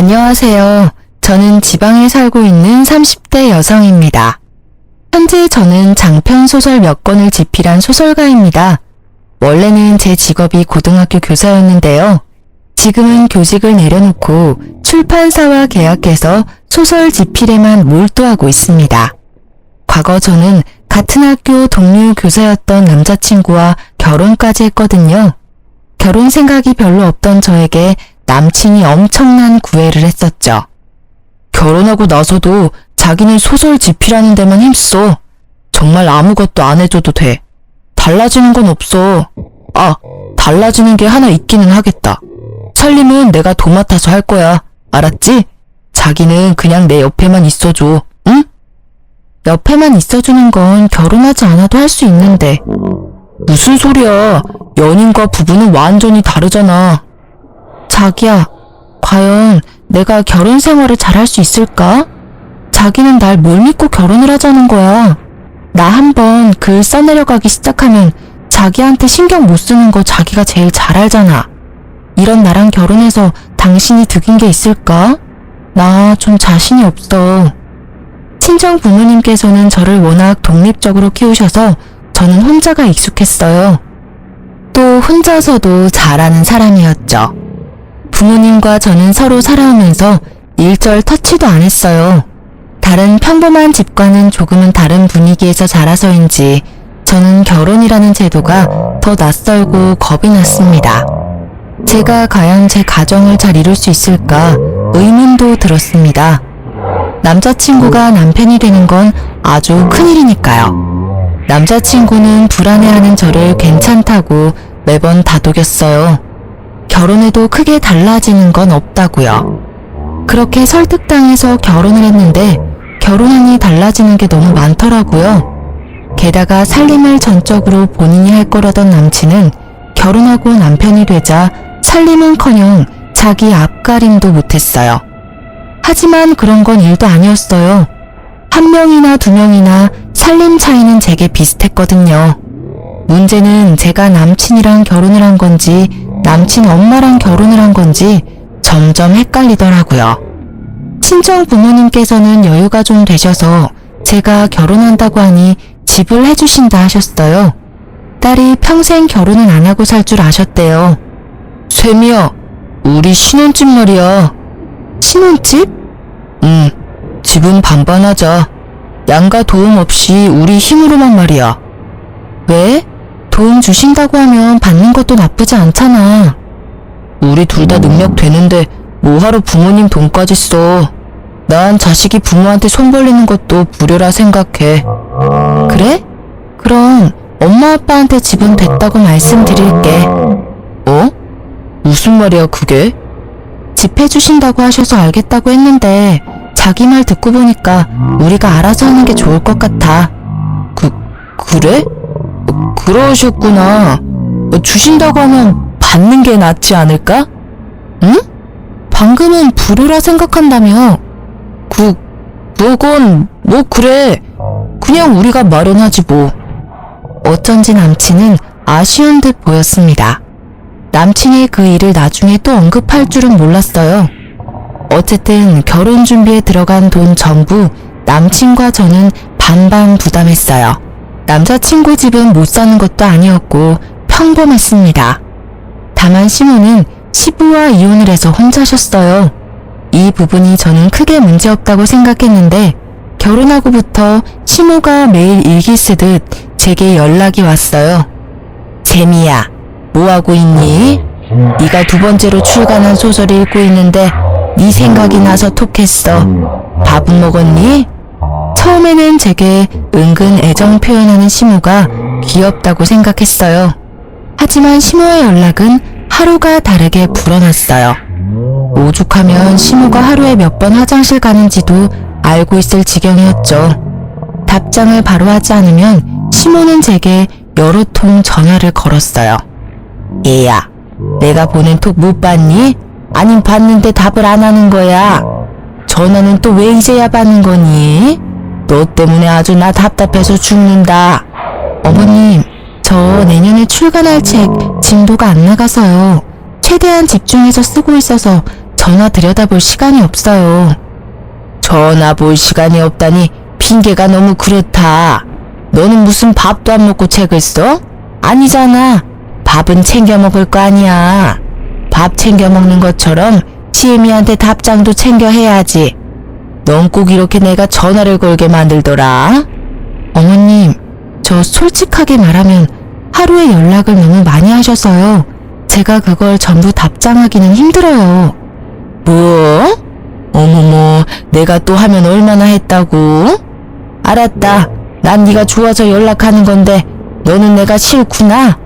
안녕하세요. 저는 지방에 살고 있는 30대 여성입니다. 현재 저는 장편 소설 몇 권을 집필한 소설가입니다. 원래는 제 직업이 고등학교 교사였는데요. 지금은 교직을 내려놓고 출판사와 계약해서 소설 집필에만 몰두하고 있습니다. 과거 저는 같은 학교 동료 교사였던 남자친구와 결혼까지 했거든요. 결혼 생각이 별로 없던 저에게 남친이 엄청난 구애를 했었죠. 결혼하고 나서도 자기는 소설 집필하는 데만 힘써. 정말 아무것도 안 해줘도 돼. 달라지는 건 없어. 달라지는 게 하나 있기는 하겠다. 살림은 내가 도맡아서 할 거야. 알았지? 자기는 그냥 내 옆에만 있어줘. 응? 옆에만 있어주는 건 결혼하지 않아도 할 수 있는데. 무슨 소리야. 연인과 부부는 완전히 다르잖아. 자기야, 과연 내가 결혼 생활을 잘할 수 있을까? 자기는 날 뭘 믿고 결혼을 하자는 거야. 나 한번 글 써내려가기 시작하면 자기한테 신경 못 쓰는 거 자기가 제일 잘 알잖아. 이런 나랑 결혼해서 당신이 득인 게 있을까? 나 좀 자신이 없어. 친정 부모님께서는 저를 워낙 독립적으로 키우셔서 저는 혼자가 익숙했어요. 또 혼자서도 잘하는 사람이었죠. 부모님과 저는 서로 살아오면서 일절 터치도 안 했어요. 다른 평범한 집과는 조금은 다른 분위기에서 자라서인지 저는 결혼이라는 제도가 더 낯설고 겁이 났습니다. 제가 과연 제 가정을 잘 이룰 수 있을까 의문도 들었습니다. 남자친구가 남편이 되는 건 아주 큰일이니까요. 남자친구는 불안해하는 저를 괜찮다고 매번 다독였어요. 결혼해도 크게 달라지는 건 없다고요. 그렇게 설득당해서 결혼을 했는데 결혼하니 달라지는 게 너무 많더라고요. 게다가 살림을 전적으로 본인이 할 거라던 남친은 결혼하고 남편이 되자 살림은커녕 자기 앞가림도 못했어요. 하지만 그런 건 일도 아니었어요. 한 명이나 두 명이나 살림 차이는 제게 비슷했거든요. 문제는 제가 남친이랑 결혼을 한 건지 남친 엄마랑 결혼을 한 건지 점점 헷갈리더라고요. 친정 부모님께서는 여유가 좀 되셔서 제가 결혼한다고 하니 집을 해주신다 하셨어요. 딸이 평생 결혼은 안 하고 살 줄 아셨대요. 쇠미야, 우리 신혼집 말이야. 신혼집? 응, 집은 반반하자. 양가 도움 없이 우리 힘으로만 말이야. 왜? 도움 주신다고 하면 받는 것도 나쁘지 않잖아. 우리 둘 다 능력 되는데 뭐하러 부모님 돈까지 써. 난 자식이 부모한테 손 벌리는 것도 불효라 생각해. 그래? 그럼 엄마 아빠한테 집은 됐다고 말씀드릴게. 어? 무슨 말이야 그게? 집 해주신다고 하셔서 알겠다고 했는데 자기 말 듣고 보니까 우리가 알아서 하는 게 좋을 것 같아. 그래? 그러셨구나. 주신다고 하면 받는 게 낫지 않을까? 응? 방금은 불효라 생각한다며. 그건 뭐 그래. 그냥 우리가 마련하지 뭐. 어쩐지 남친은 아쉬운 듯 보였습니다. 남친이 그 일을 나중에 또 언급할 줄은 몰랐어요. 어쨌든 결혼 준비에 들어간 돈 전부 남친과 저는 반반 부담했어요. 남자친구 집은 못 사는 것도 아니었고 평범했습니다. 다만 시모는 시부와 이혼을 해서 혼자 셨어요. 이 부분이 저는 크게 문제없다고 생각했는데 결혼하고부터 시모가 매일 일기 쓰듯 제게 연락이 왔어요. 재미야, 뭐하고 있니? 네가 두 번째로 출간한 소설을 읽고 있는데 네 생각이 나서 톡했어. 밥은 먹었니? 처음에는 제게 은근 애정 표현하는 시모가 귀엽다고 생각했어요. 하지만 시모의 연락은 하루가 다르게 불어났어요. 오죽하면 시모가 하루에 몇 번 화장실 가는지도 알고 있을 지경이었죠. 답장을 바로 하지 않으면 시모는 제게 여러 통 전화를 걸었어요. 얘야, 내가 보낸 톡 못 봤니? 아님 봤는데 답을 안 하는 거야. 전화는 또 왜 이제야 받는 거니? 너 때문에 아주 나 답답해서 죽는다. 어머님, 저 내년에 출간할 책 진도가 안 나가서요. 최대한 집중해서 쓰고 있어서 전화 들여다볼 시간이 없어요. 전화 볼 시간이 없다니 핑계가 너무 그렇다. 너는 무슨 밥도 안 먹고 책을 써? 아니잖아. 밥은 챙겨 먹을 거 아니야. 밥 챙겨 먹는 것처럼 지혜미한테 답장도 챙겨 해야지. 넌 꼭 이렇게 내가 전화를 걸게 만들더라. 어머님, 저 솔직하게 말하면 하루에 연락을 너무 많이 하셔서요. 제가 그걸 전부 답장하기는 힘들어요. 뭐? 어머머, 내가 또 하면 얼마나 했다고? 알았다. 난 네가 좋아서 연락하는 건데 너는 내가 싫구나.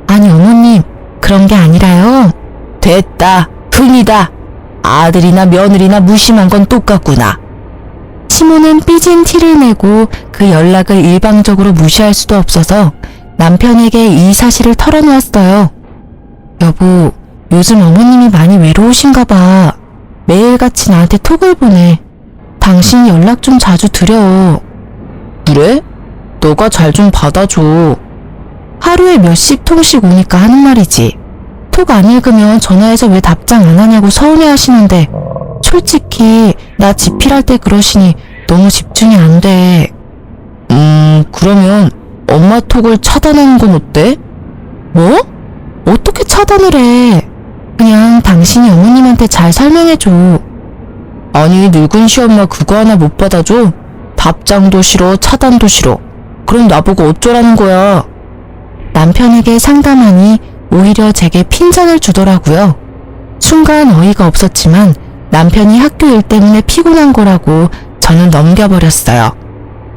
아니 어머님, 그런 게 아니라요. 됐다. 흥이다. 아들이나 며느리나 무심한 건 똑같구나. 시모는 삐진 티를 내고 그 연락을 일방적으로 무시할 수도 없어서 남편에게 이 사실을 털어놓았어요. 여보, 요즘 어머님이 많이 외로우신가 봐. 매일같이 나한테 톡을 보내. 당신이 연락 좀 자주 드려. 그래? 너가 잘 좀 받아줘. 하루에 몇십 통씩 오니까 하는 말이지. 톡 안 읽으면 전화해서 왜 답장 안 하냐고 서운해 하시는데 솔직히 나 지필할 때 그러시니 너무 집중이 안 돼. 그러면 엄마 톡을 차단하는 건 어때? 뭐? 어떻게 차단을 해? 그냥 당신이 어머님한테 잘 설명해줘. 아니 늙은 시엄마 그거 하나 못 받아줘? 답장도 싫어, 차단도 싫어. 그럼 나보고 어쩌라는 거야? 남편에게 상담하니 오히려 제게 핀잔을 주더라고요. 순간 어이가 없었지만 남편이 학교 일 때문에 피곤한 거라고 저는 넘겨버렸어요.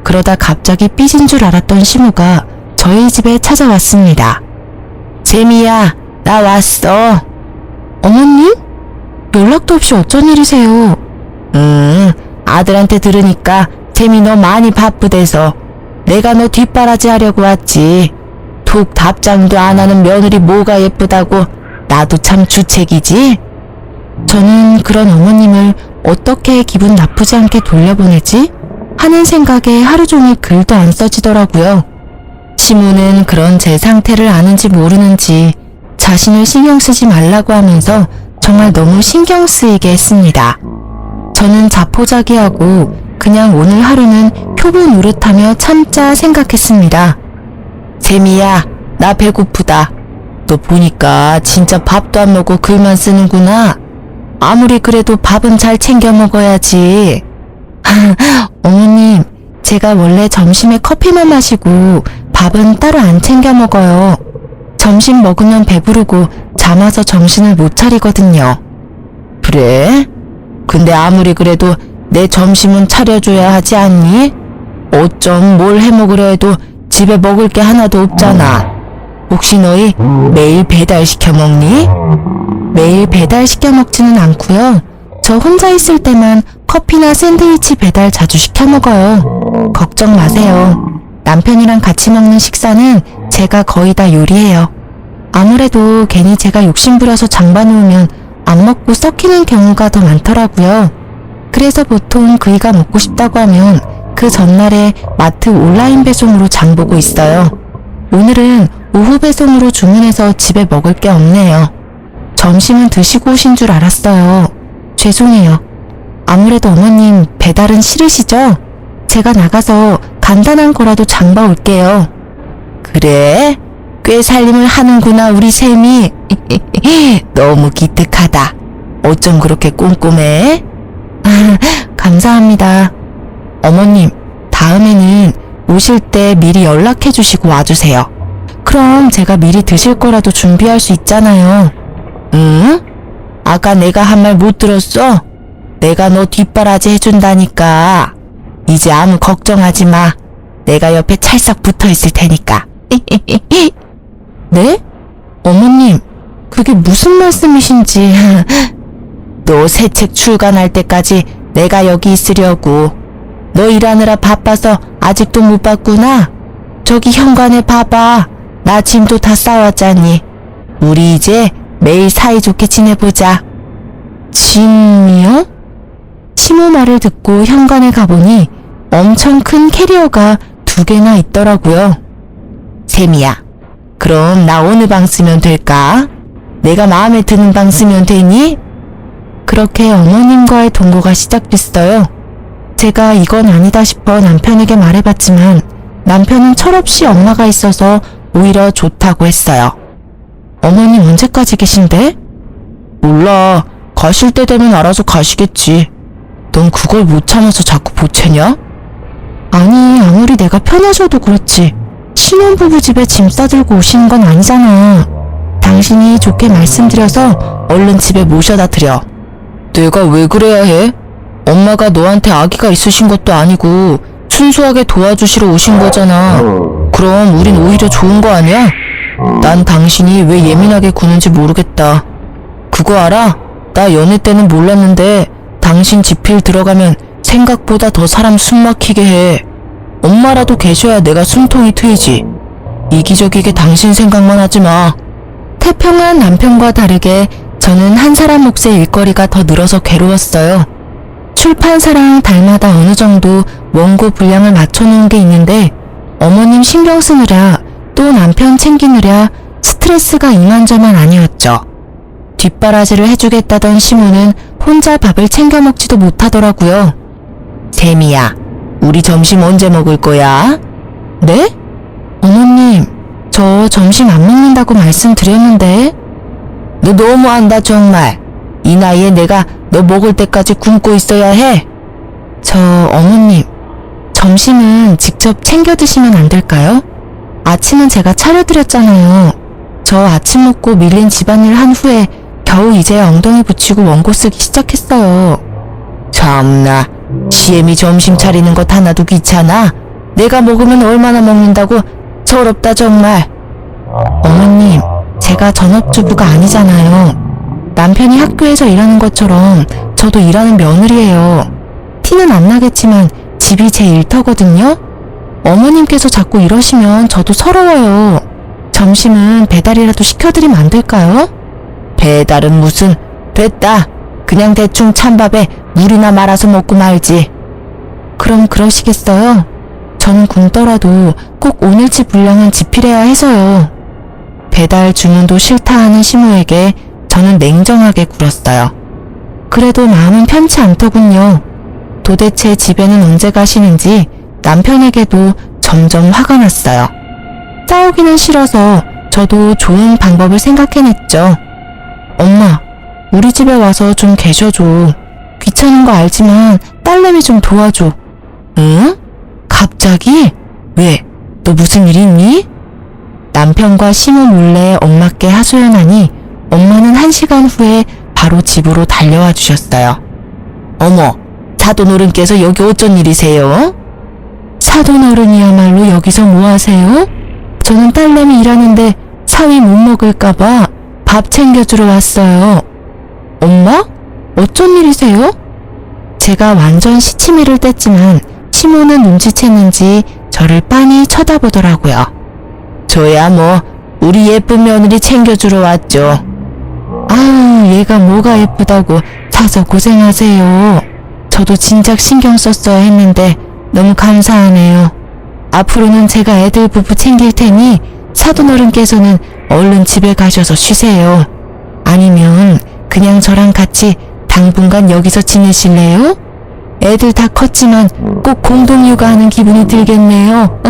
그러다 갑자기 삐진 줄 알았던 시모가 저희 집에 찾아왔습니다. 재미야, 나 왔어. 어머님? 연락도 없이 어쩐 일이세요? 아들한테 들으니까 재미 너 많이 바쁘대서 내가 너 뒷바라지 하려고 왔지. 톡 답장도 안 하는 며느리 뭐가 예쁘다고. 나도 참 주책이지. 저는 그런 어머님을 어떻게 기분 나쁘지 않게 돌려보내지? 하는 생각에 하루 종일 글도 안 써지더라고요. 시모는 그런 제 상태를 아는지 모르는지 자신을 신경 쓰지 말라고 하면서 정말 너무 신경 쓰이게 했습니다. 저는 자포자기하고 그냥 오늘 하루는 표본 노릇하며 참자 생각했습니다. 재미야, 나 배고프다. 너 보니까 진짜 밥도 안 먹고 글만 쓰는구나. 아무리 그래도 밥은 잘 챙겨 먹어야지. 어머님, 제가 원래 점심에 커피만 마시고 밥은 따로 안 챙겨 먹어요. 점심 먹으면 배부르고 잠 와서 정신을 못 차리거든요. 그래? 근데 아무리 그래도 내 점심은 차려줘야 하지 않니? 어쩜 뭘 해먹으려 해도 집에 먹을 게 하나도 없잖아. 혹시 너희 매일 배달시켜 먹니? 매일 배달시켜 먹지는 않고요. 저 혼자 있을 때만 커피나 샌드위치 배달 자주 시켜 먹어요. 걱정 마세요. 남편이랑 같이 먹는 식사는 제가 거의 다 요리해요. 아무래도 괜히 제가 욕심부려서 장봐놓으면 안 먹고 썩히는 경우가 더 많더라고요. 그래서 보통 그이가 먹고 싶다고 하면 그 전날에 마트 온라인 배송으로 장 보고 있어요. 오늘은 오후 배송으로 주문해서 집에 먹을 게 없네요. 점심은 드시고 오신 줄 알았어요. 죄송해요. 아무래도 어머님 배달은 싫으시죠? 제가 나가서 간단한 거라도 장 봐 올게요. 그래? 꽤 살림을 하는구나 우리 셈이. 너무 기특하다. 어쩜 그렇게 꼼꼼해? 감사합니다. 어머님, 다음에는 오실 때 미리 연락해 주시고 와주세요. 그럼 제가 미리 드실 거라도 준비할 수 있잖아요. 응? 아까 내가 한 말 못 들었어? 내가 너 뒷바라지 해준다니까. 이제 아무 걱정하지 마. 내가 옆에 찰싹 붙어 있을 테니까. 네? 어머님, 그게 무슨 말씀이신지. 너 새 책 출간할 때까지 내가 여기 있으려고. 너 일하느라 바빠서 아직도 못 봤구나. 저기 현관에 봐봐. 나 짐도 다 싸왔잖니. 우리 이제 매일 사이좋게 지내보자. 짐이요? 시모 말을 듣고 현관에 가보니 엄청 큰 캐리어가 2개나 있더라고요. 샘이야, 그럼 나 어느 방 쓰면 될까? 내가 마음에 드는 방 쓰면 되니? 그렇게 어머님과의 동거가 시작됐어요. 제가 이건 아니다 싶어 남편에게 말해봤지만 남편은 철없이 엄마가 있어서 오히려 좋다고 했어요. 어머님 언제까지 계신데? 몰라. 가실 때 되면 알아서 가시겠지. 넌 그걸 못 참아서 자꾸 보채냐? 아니, 아무리 내가 편하셔도 그렇지. 신혼부부 집에 짐 싸들고 오시는 건 아니잖아. 당신이 좋게 말씀드려서 얼른 집에 모셔다 드려. 내가 왜 그래야 해? 엄마가 너한테 아기가 있으신 것도 아니고 순수하게 도와주시러 오신 거잖아. 그럼 우린 오히려 좋은 거 아니야? 난 당신이 왜 예민하게 구는지 모르겠다. 그거 알아? 나 연애 때는 몰랐는데 당신 지필 들어가면 생각보다 더 사람 숨 막히게 해. 엄마라도 계셔야 내가 숨통이 트이지. 이기적이게 당신 생각만 하지 마. 태평한 남편과 다르게 저는 한 사람 몫의 일거리가 더 늘어서 괴로웠어요. 출판사랑 달마다 어느 정도 원고 분량을 맞춰놓은 게 있는데 어머님 신경 쓰느라 또 남편 챙기느라 스트레스가 이만저만 아니었죠. 뒷바라지를 해주겠다던 시모는 혼자 밥을 챙겨 먹지도 못하더라고요. 세미야, 우리 점심 언제 먹을 거야? 네? 어머님, 저 점심 안 먹는다고 말씀드렸는데. 너 너무한다 정말. 이 나이에 내가 너 먹을 때까지 굶고 있어야 해? 어머님, 점심은 직접 챙겨 드시면 안 될까요? 아침은 제가 차려드렸잖아요. 저 아침 먹고 밀린 집안일 한 후에 겨우 이제 엉덩이 붙이고 원고 쓰기 시작했어요. 참나, 시엠이 점심 차리는 것 하나도 귀찮아. 내가 먹으면 얼마나 먹는다고. 서럽다 정말. 어머님, 제가 전업주부가 아니잖아요. 남편이 학교에서 일하는 것처럼 저도 일하는 며느리예요. 티는 안 나겠지만 집이 제 일터거든요. 어머님께서 자꾸 이러시면 저도 서러워요. 점심은 배달이라도 시켜드리면 안 될까요? 배달은 무슨. 됐다. 그냥 대충 찬밥에 물이나 말아서 먹고 말지. 그럼 그러시겠어요? 저는 굶더라도 꼭 오늘치 분량은 지필해야 해서요. 배달 주문도 싫다 하는 시모에게 저는 냉정하게 굴었어요. 그래도 마음은 편치 않더군요. 도대체 집에는 언제 가시는지 남편에게도 점점 화가 났어요. 싸우기는 싫어서 저도 좋은 방법을 생각해냈죠. 엄마, 우리 집에 와서 좀 계셔줘. 귀찮은 거 알지만 딸내미 좀 도와줘. 응? 갑자기? 왜? 너 무슨 일 있니? 남편과 시모 몰래 엄마께 하소연하니 엄마는 1시간 후에 바로 집으로 달려와 주셨어요. 어머, 사돈어른께서 여기 어쩐 일이세요? 사돈어른이야말로 여기서 뭐 하세요? 저는 딸내미 일하는데 사위 못 먹을까봐 밥 챙겨주러 왔어요. 엄마? 어쩐 일이세요? 제가 완전 시치미를 뗐지만 시모는 눈치챘는지 저를 빤히 쳐다보더라고요. 저야 뭐 우리 예쁜 며느리 챙겨주러 왔죠. 아유, 얘가 뭐가 예쁘다고 사서 고생하세요. 저도 진작 신경 썼어야 했는데 너무 감사하네요. 앞으로는 제가 애들 부부 챙길 테니 사돈어른께서는 얼른 집에 가셔서 쉬세요. 아니면 그냥 저랑 같이 당분간 여기서 지내실래요? 애들 다 컸지만 꼭 공동육아하는 기분이 들겠네요.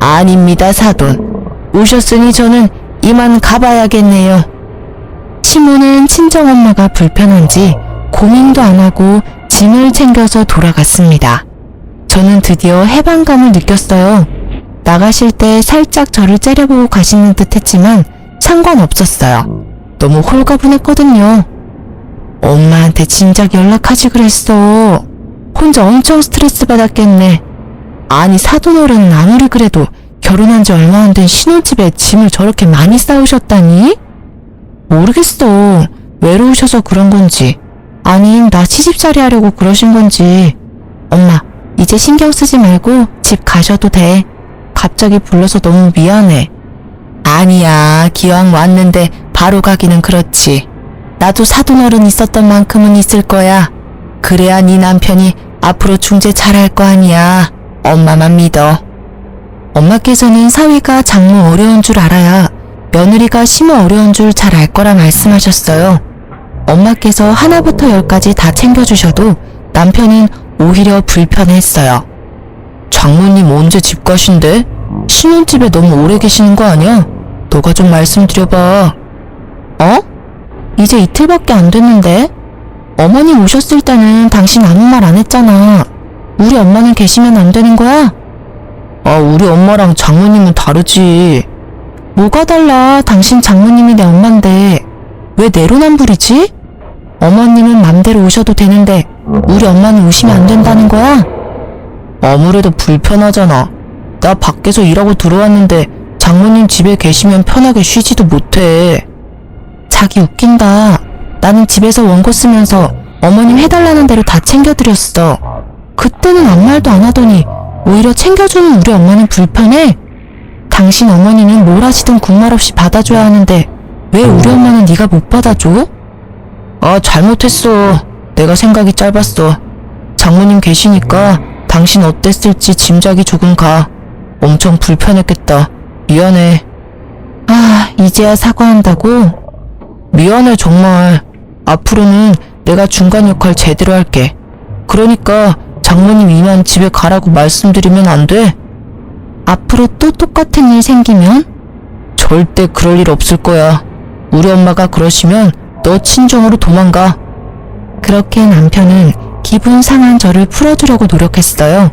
아닙니다, 사돈. 오셨으니 저는 이만 가봐야겠네요. 시모는 친정엄마가 불편한지 고민도 안 하고 짐을 챙겨서 돌아갔습니다. 저는 드디어 해방감을 느꼈어요. 나가실 때 살짝 저를 째려보고 가시는 듯 했지만 상관없었어요. 너무 홀가분했거든요. 엄마한테 진작 연락하지 그랬어. 혼자 엄청 스트레스 받았겠네. 아니, 사돈어른은 아무리 그래도 결혼한 지 얼마 안 된 신혼집에 짐을 저렇게 많이 싸우셨다니? 모르겠어. 외로우셔서 그런 건지 아님 나 시집살이 하려고 그러신 건지. 엄마, 이제 신경 쓰지 말고 집 가셔도 돼. 갑자기 불러서 너무 미안해. 아니야, 기왕 왔는데 바로 가기는 그렇지. 나도 사돈어른 있었던 만큼은 있을 거야. 그래야 네 남편이 앞으로 중재 잘할 거 아니야. 엄마만 믿어. 엄마께서는 사위가 장모 어려운 줄 알아야 며느리가 시모 어려운 줄 잘 알 거라 말씀하셨어요. 엄마께서 하나부터 열까지 다 챙겨주셔도 남편은 오히려 불편했어요. 장모님 언제 집 가신대? 신혼집에 너무 오래 계시는 거 아니야? 너가 좀 말씀드려봐. 어? 이제 이틀밖에 안 됐는데? 어머님 오셨을 때는 당신 아무 말 안 했잖아. 우리 엄마는 계시면 안 되는 거야? 아, 우리 엄마랑 장모님은 다르지. 뭐가 달라? 당신 장모님이 내 엄마인데 왜 내로남불이지? 어머님은 맘대로 오셔도 되는데 우리 엄마는 오시면 안 된다는 거야? 아무래도 불편하잖아. 나 밖에서 일하고 들어왔는데 장모님 집에 계시면 편하게 쉬지도 못해. 자기 웃긴다. 나는 집에서 원고 쓰면서 어머님 해달라는 대로 다 챙겨드렸어. 그때는 아무 말도 안 하더니 오히려 챙겨주는 우리 엄마는 불편해? 당신 어머니는 뭘 하시든 군말 없이 받아줘야 하는데 왜 우리 엄마는 네가 못 받아줘? 아, 잘못했어. 내가 생각이 짧았어. 장모님 계시니까 당신 어땠을지 짐작이 조금 가. 엄청 불편했겠다. 미안해. 아, 이제야 사과한다고? 미안해 정말. 앞으로는 내가 중간 역할 제대로 할게. 그러니까 장모님 이만 집에 가라고 말씀드리면 안 돼? 앞으로 또 똑같은 일 생기면? 절대 그럴 일 없을 거야. 우리 엄마가 그러시면 너 친정으로 도망가. 그렇게 남편은 기분 상한 저를 풀어주려고 노력했어요.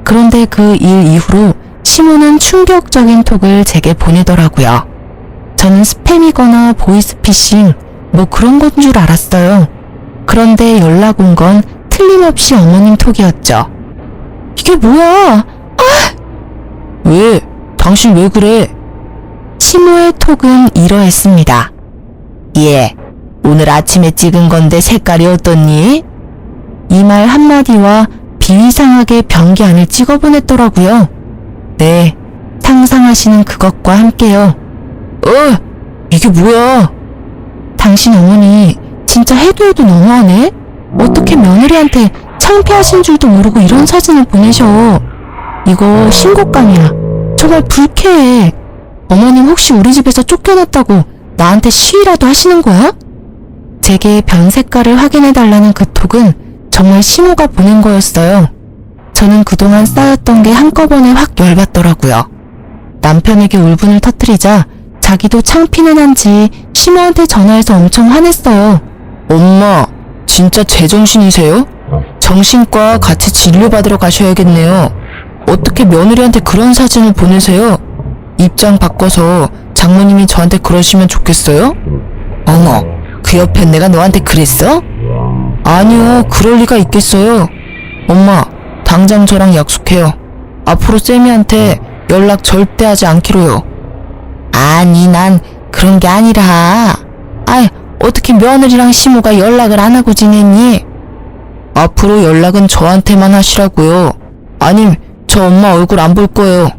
그런데 그 일 이후로 시모는 충격적인 톡을 제게 보내더라고요. 저는 스팸이거나 보이스피싱 뭐 그런 건 줄 알았어요. 그런데 연락 온 건 틀림없이 어머님 톡이었죠. 이게 뭐야? 아! 왜? 당신 왜 그래? 시모의 톡은 이러했습니다. 예, 오늘 아침에 찍은 건데 색깔이 어떻니? 이 말 한마디와 비위상하게 변기 안을 찍어보냈더라고요. 네, 상상하시는 그것과 함께요. 이게 뭐야? 당신 어머니 진짜 해도 너무하네? 어떻게 며느리한테 창피하신 줄도 모르고 이런 사진을 보내셔. 이거 신고감이야. 정말 불쾌해. 어머님 혹시 우리 집에서 쫓겨났다고 나한테 시위라도 하시는 거야? 제게 변 색깔을 확인해달라는 그 톡은 정말 시모가 보낸 거였어요. 저는 그동안 쌓였던 게 한꺼번에 확 열받더라고요. 남편에게 울분을 터뜨리자 자기도 창피는 한지 시모한테 전화해서 엄청 화냈어요. 엄마, 진짜 제정신이세요? 정신과 같이 진료받으러 가셔야겠네요. 어떻게 며느리한테 그런 사진을 보내세요? 입장 바꿔서 장모님이 저한테 그러시면 좋겠어요? 어머, 그 옆에 내가 너한테 그랬어? 아니요, 그럴 리가 있겠어요. 엄마, 당장 저랑 약속해요. 앞으로 쌤이한테 연락 절대 하지 않기로요. 아니, 난 그런 게 아니라. 아이, 어떻게 며느리랑 시모가 연락을 안 하고 지냈니? 앞으로 연락은 저한테만 하시라고요. 아님 저 엄마 얼굴 안 볼 거예요.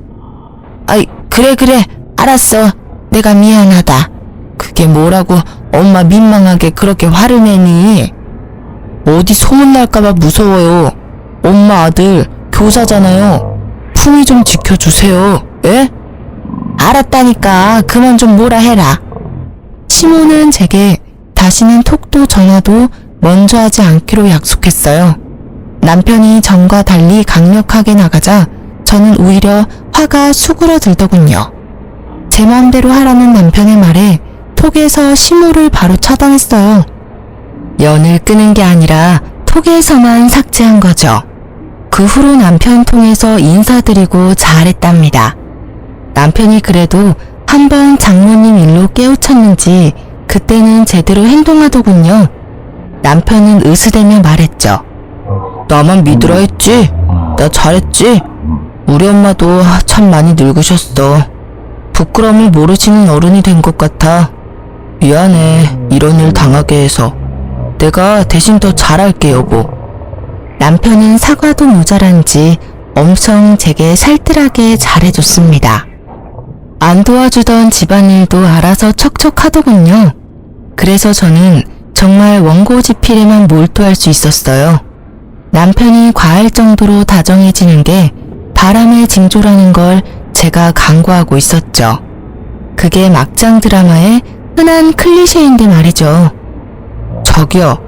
아이, 그래, 알았어. 내가 미안하다. 그게 뭐라고 엄마 민망하게 그렇게 화를 내니? 어디 소문날까봐 무서워요. 엄마 아들 교사잖아요. 품위 좀 지켜주세요. 예? 알았다니까 그만 좀 뭐라 해라. 시모는 제게 다시는 톡도 전화도 먼저 하지 않기로 약속했어요. 남편이 전과 달리 강력하게 나가자 저는 오히려 화가 수그러들더군요. 제 마음대로 하라는 남편의 말에 톡에서 시모를 바로 차단했어요. 연을 끄는 게 아니라 톡에서만 삭제한 거죠. 그 후로 남편 통해서 인사드리고 잘했답니다. 남편이 그래도 한번 장모님 일로 깨우쳤는지 그때는 제대로 행동하더군요. 남편은 으스대며 말했죠. 나만 믿으라 했지? 나 잘했지? 우리 엄마도 참 많이 늙으셨어. 부끄러움을 모르시는 어른이 된 것 같아. 미안해, 이런 일 당하게 해서. 내가 대신 더 잘할게, 여보. 남편은 사과도 모자란지 엄청 제게 살뜰하게 잘해줬습니다. 안 도와주던 집안일도 알아서 척척 하더군요. 그래서 저는 정말 원고지필에만 몰두할 수 있었어요. 남편이 과할 정도로 다정해지는 게 바람의 징조라는 걸 제가 간구하고 있었죠. 그게 막장 드라마의 흔한 클리셰인데 말이죠. 자기야,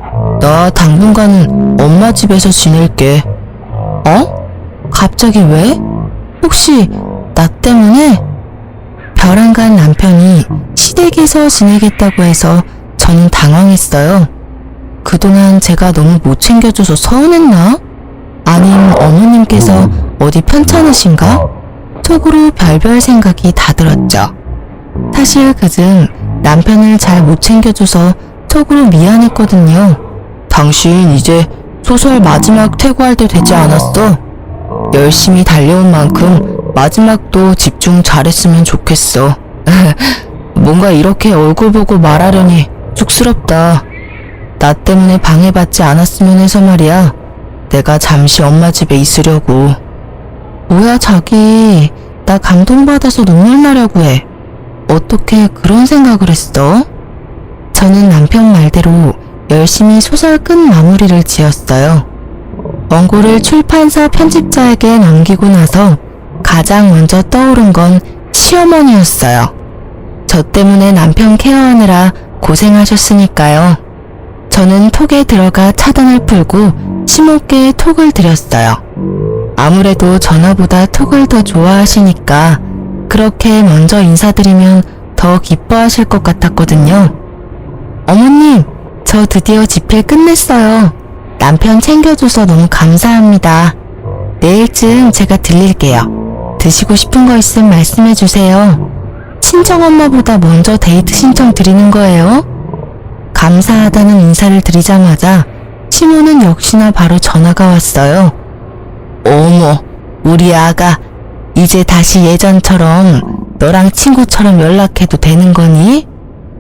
나 당분간은 엄마 집에서 지낼게. 어? 갑자기 왜? 혹시 나 때문에? 벼랑간 남편이 시댁에서 지내겠다고 해서 저는 당황했어요. 그동안 제가 너무 못 챙겨줘서 서운했나? 아님 어머님께서 어디 편찮으신가? 속으로 별별 생각이 다 들었죠. 사실 그중 남편을 잘 못 챙겨줘서 속으로 미안했거든요. 당신 이제 소설 마지막 퇴고할 때 되지 않았어? 열심히 달려온 만큼 마지막도 집중 잘했으면 좋겠어. 뭔가 이렇게 얼굴 보고 말하려니 쑥스럽다. 나 때문에 방해받지 않았으면 해서 말이야. 내가 잠시 엄마 집에 있으려고. 뭐야 자기, 나 감동받아서 눈물 나려고 해. 어떻게 그런 생각을 했어? 저는 남편 말대로 열심히 소설 끝 마무리를 지었어요. 원고를 출판사 편집자에게 넘기고 나서 가장 먼저 떠오른 건 시어머니였어요. 저 때문에 남편 케어하느라 고생하셨으니까요. 저는 톡에 들어가 차단을 풀고 심호께 톡을 드렸어요. 아무래도 전화보다 톡을 더 좋아하시니까 그렇게 먼저 인사드리면 더 기뻐하실 것 같았거든요. 어머님, 저 드디어 집필 끝냈어요. 남편 챙겨줘서 너무 감사합니다. 내일쯤 제가 들릴게요. 드시고 싶은 거 있으면 말씀해주세요. 친정엄마보다 먼저 데이트 신청 드리는 거예요? 감사하다는 인사를 드리자마자 시모는 역시나 바로 전화가 왔어요. 어머, 우리 아가 이제 다시 예전처럼 너랑 친구처럼 연락해도 되는 거니?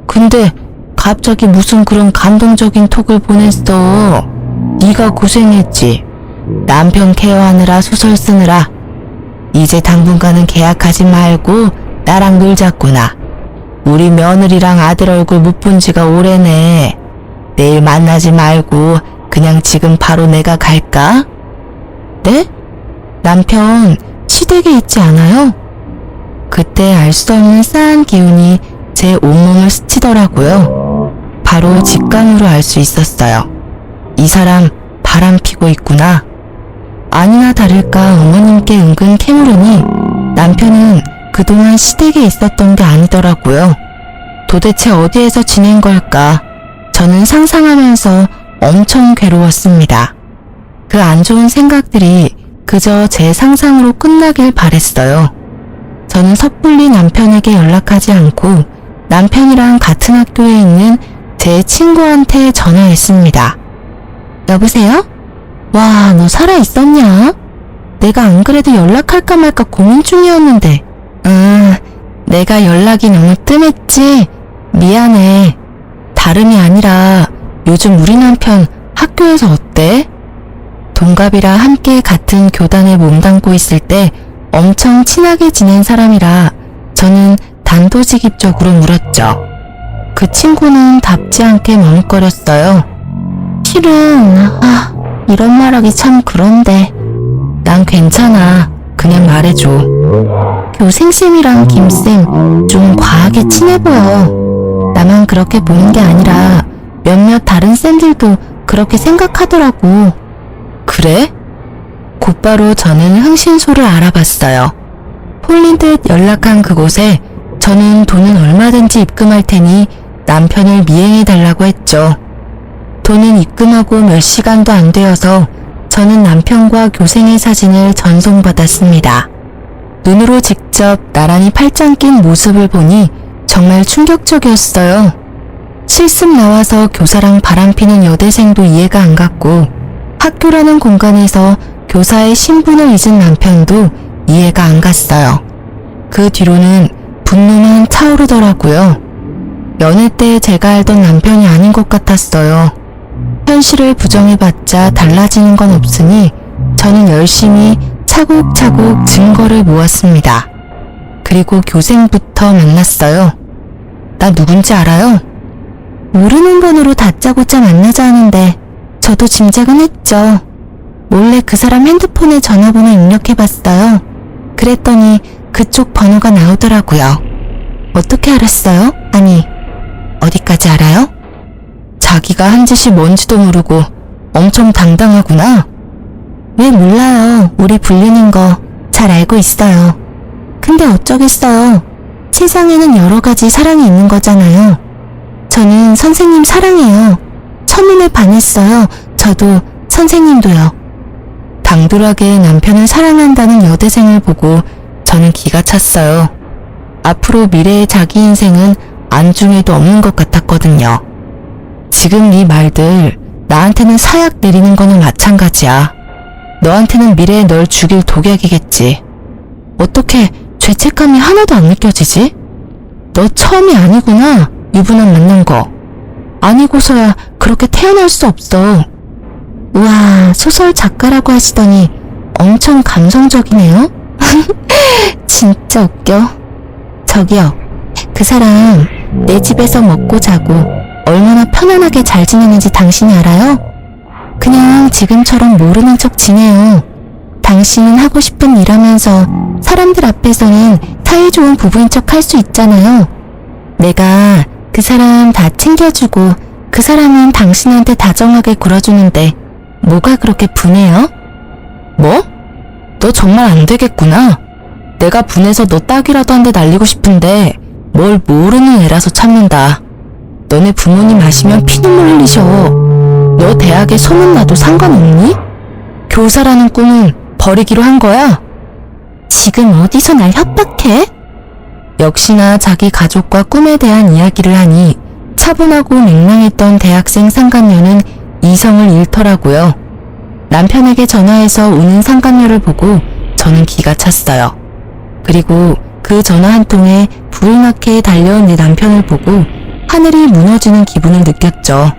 근데 갑자기 무슨 그런 감동적인 톡을 보냈어. 네가 고생했지. 남편 케어하느라 소설 쓰느라. 이제 당분간은 계약하지 말고 나랑 놀자꾸나. 우리 며느리랑 아들 얼굴 못 본 지가 오래네. 내일 만나지 말고 그냥 지금 바로 내가 갈까? 네? 남편 시댁에 있지 않아요? 그때 알 수 없는 싸한 기운이 제 온몸을 스치더라고요. 바로 직감으로 알 수 있었어요. 이 사람 바람 피고 있구나. 아니나 다를까 어머님께 은근 캐물으니 남편은 그동안 시댁에 있었던 게 아니더라고요. 도대체 어디에서 지낸 걸까? 저는 상상하면서 엄청 괴로웠습니다. 그 안 좋은 생각들이 그저 제 상상으로 끝나길 바랬어요. 저는 섣불리 남편에게 연락하지 않고 남편이랑 같은 학교에 있는 제 친구한테 전화했습니다. 여보세요? 와, 너 살아있었냐? 내가 안 그래도 연락할까 말까 고민 중이었는데. 내가 연락이 너무 뜸했지? 미안해. 다름이 아니라 요즘 우리 남편 학교에서 어때? 동갑이라 함께 같은 교단에 몸담고 있을 때 엄청 친하게 지낸 사람이라 저는 단도직입적으로 물었죠. 그 친구는 답지 않게 머뭇거렸어요. 실은 이런 말하기 참 그런데 난 괜찮아. 그냥 말해줘. 교생쌤이랑 김쌤 좀 과하게 친해 보여. 나만 그렇게 보는 게 아니라 몇몇 다른 쌤들도 그렇게 생각하더라고. 그래? 곧바로 저는 흥신소를 알아봤어요. 홀린 듯 연락한 그곳에 저는 돈은 얼마든지 입금할 테니 남편을 미행해달라고 했죠. 돈은 입금하고 몇 시간도 안 되어서 저는 남편과 교생의 사진을 전송받았습니다. 눈으로 직접 나란히 팔짱 낀 모습을 보니 정말 충격적이었어요. 실습 나와서 교사랑 바람피는 여대생도 이해가 안 갔고 학교라는 공간에서 교사의 신분을 잊은 남편도 이해가 안 갔어요. 그 뒤로는 분노만 차오르더라고요. 연애 때 제가 알던 남편이 아닌 것 같았어요. 현실을 부정해봤자 달라지는 건 없으니 저는 열심히 차곡차곡 증거를 모았습니다. 그리고 교생부터 만났어요. 나 누군지 알아요? 모르는 번호로 다짜고짜 만나자 하는데 저도 짐작은 했죠. 몰래 그 사람 핸드폰에 전화번호 입력해봤어요. 그랬더니 그쪽 번호가 나오더라고요. 어떻게 알았어요? 아니, 어디까지 알아요? 자기가 한 짓이 뭔지도 모르고 엄청 당당하구나. 왜 몰라요. 우리 불륜인 거 잘 알고 있어요. 근데 어쩌겠어요. 세상에는 여러 가지 사랑이 있는 거잖아요. 저는 선생님 사랑해요. 첫눈에 반했어요. 저도 선생님도요. 당돌하게 남편을 사랑한다는 여대생을 보고 저는 기가 찼어요. 앞으로 미래의 자기 인생은 안중에도 없는 것 같았거든요. 지금 네 말들 나한테는 사약 내리는 거는 마찬가지야. 너한테는 미래에 널 죽일 독약이겠지. 어떻게 죄책감이 하나도 안 느껴지지? 너 처음이 아니구나. 유부남 만난 거. 아니고서야 그렇게 태어날 수 없어. 우와, 소설 작가라고 하시더니 엄청 감성적이네요. 진짜 웃겨. 저기요, 그 사람 내 집에서 먹고 자고 얼마나 편안하게 잘 지내는지 당신이 알아요? 그냥 지금처럼 모르는 척 지내요. 당신은 하고 싶은 일 하면서 사람들 앞에서는 사이좋은 부부인 척 할 수 있잖아요. 내가 그 사람 다 챙겨주고 그 사람은 당신한테 다정하게 굴어주는데 뭐가 그렇게 분해요? 뭐? 너 정말 안 되겠구나. 내가 분해서 너 딱이라도 한 대 날리고 싶은데 뭘 모르는 애라서 참는다. 너네 부모님 아시면 피눈물 흘리셔. 너 대학에 소문나도 상관없니? 교사라는 꿈은 버리기로 한 거야? 지금 어디서 날 협박해? 역시나 자기 가족과 꿈에 대한 이야기를 하니 차분하고 맹랑했던 대학생 상간녀는 이성을 잃더라고요. 남편에게 전화해서 우는 상간녀를 보고 저는 기가 찼어요. 그리고 그 전화 한 통에 불이 나게 달려온 내 남편을 보고 하늘이 무너지는 기분을 느꼈죠.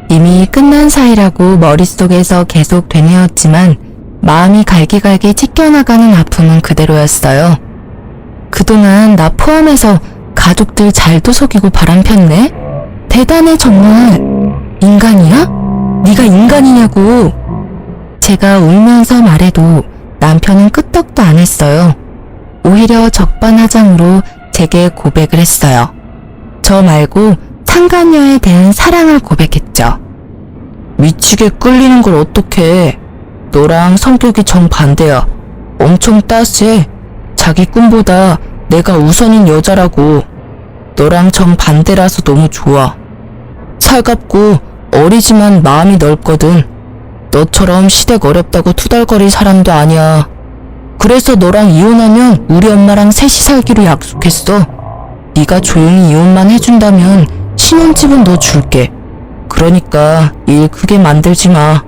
이미 끝난 사이라고 머릿속에서 계속 되뇌었지만 마음이 갈기갈기 찢겨나가는 아픔은 그대로였어요. 그동안 나 포함해서 가족들 잘도 속이고 바람폈네? 대단해 정말. 인간이야? 네가 인간이냐고. 제가 울면서 말해도 남편은 끄떡도 안 했어요. 오히려 적반하장으로 제게 고백을 했어요. 저 말고 상간녀에 대한 사랑을 고백했죠. 미치게 끌리는 걸 어떡해. 너랑 성격이 정반대야. 엄청 따스해. 자기 꿈보다 내가 우선인 여자라고. 너랑 정반대라서 너무 좋아. 살갑고 어리지만 마음이 넓거든. 너처럼 시댁 어렵다고 투덜거릴 사람도 아니야. 그래서 너랑 이혼하면 우리 엄마랑 셋이 살기로 약속했어. 네가 조용히 이혼만 해준다면 신혼집은 너 줄게. 그러니까 일 크게 만들지 마.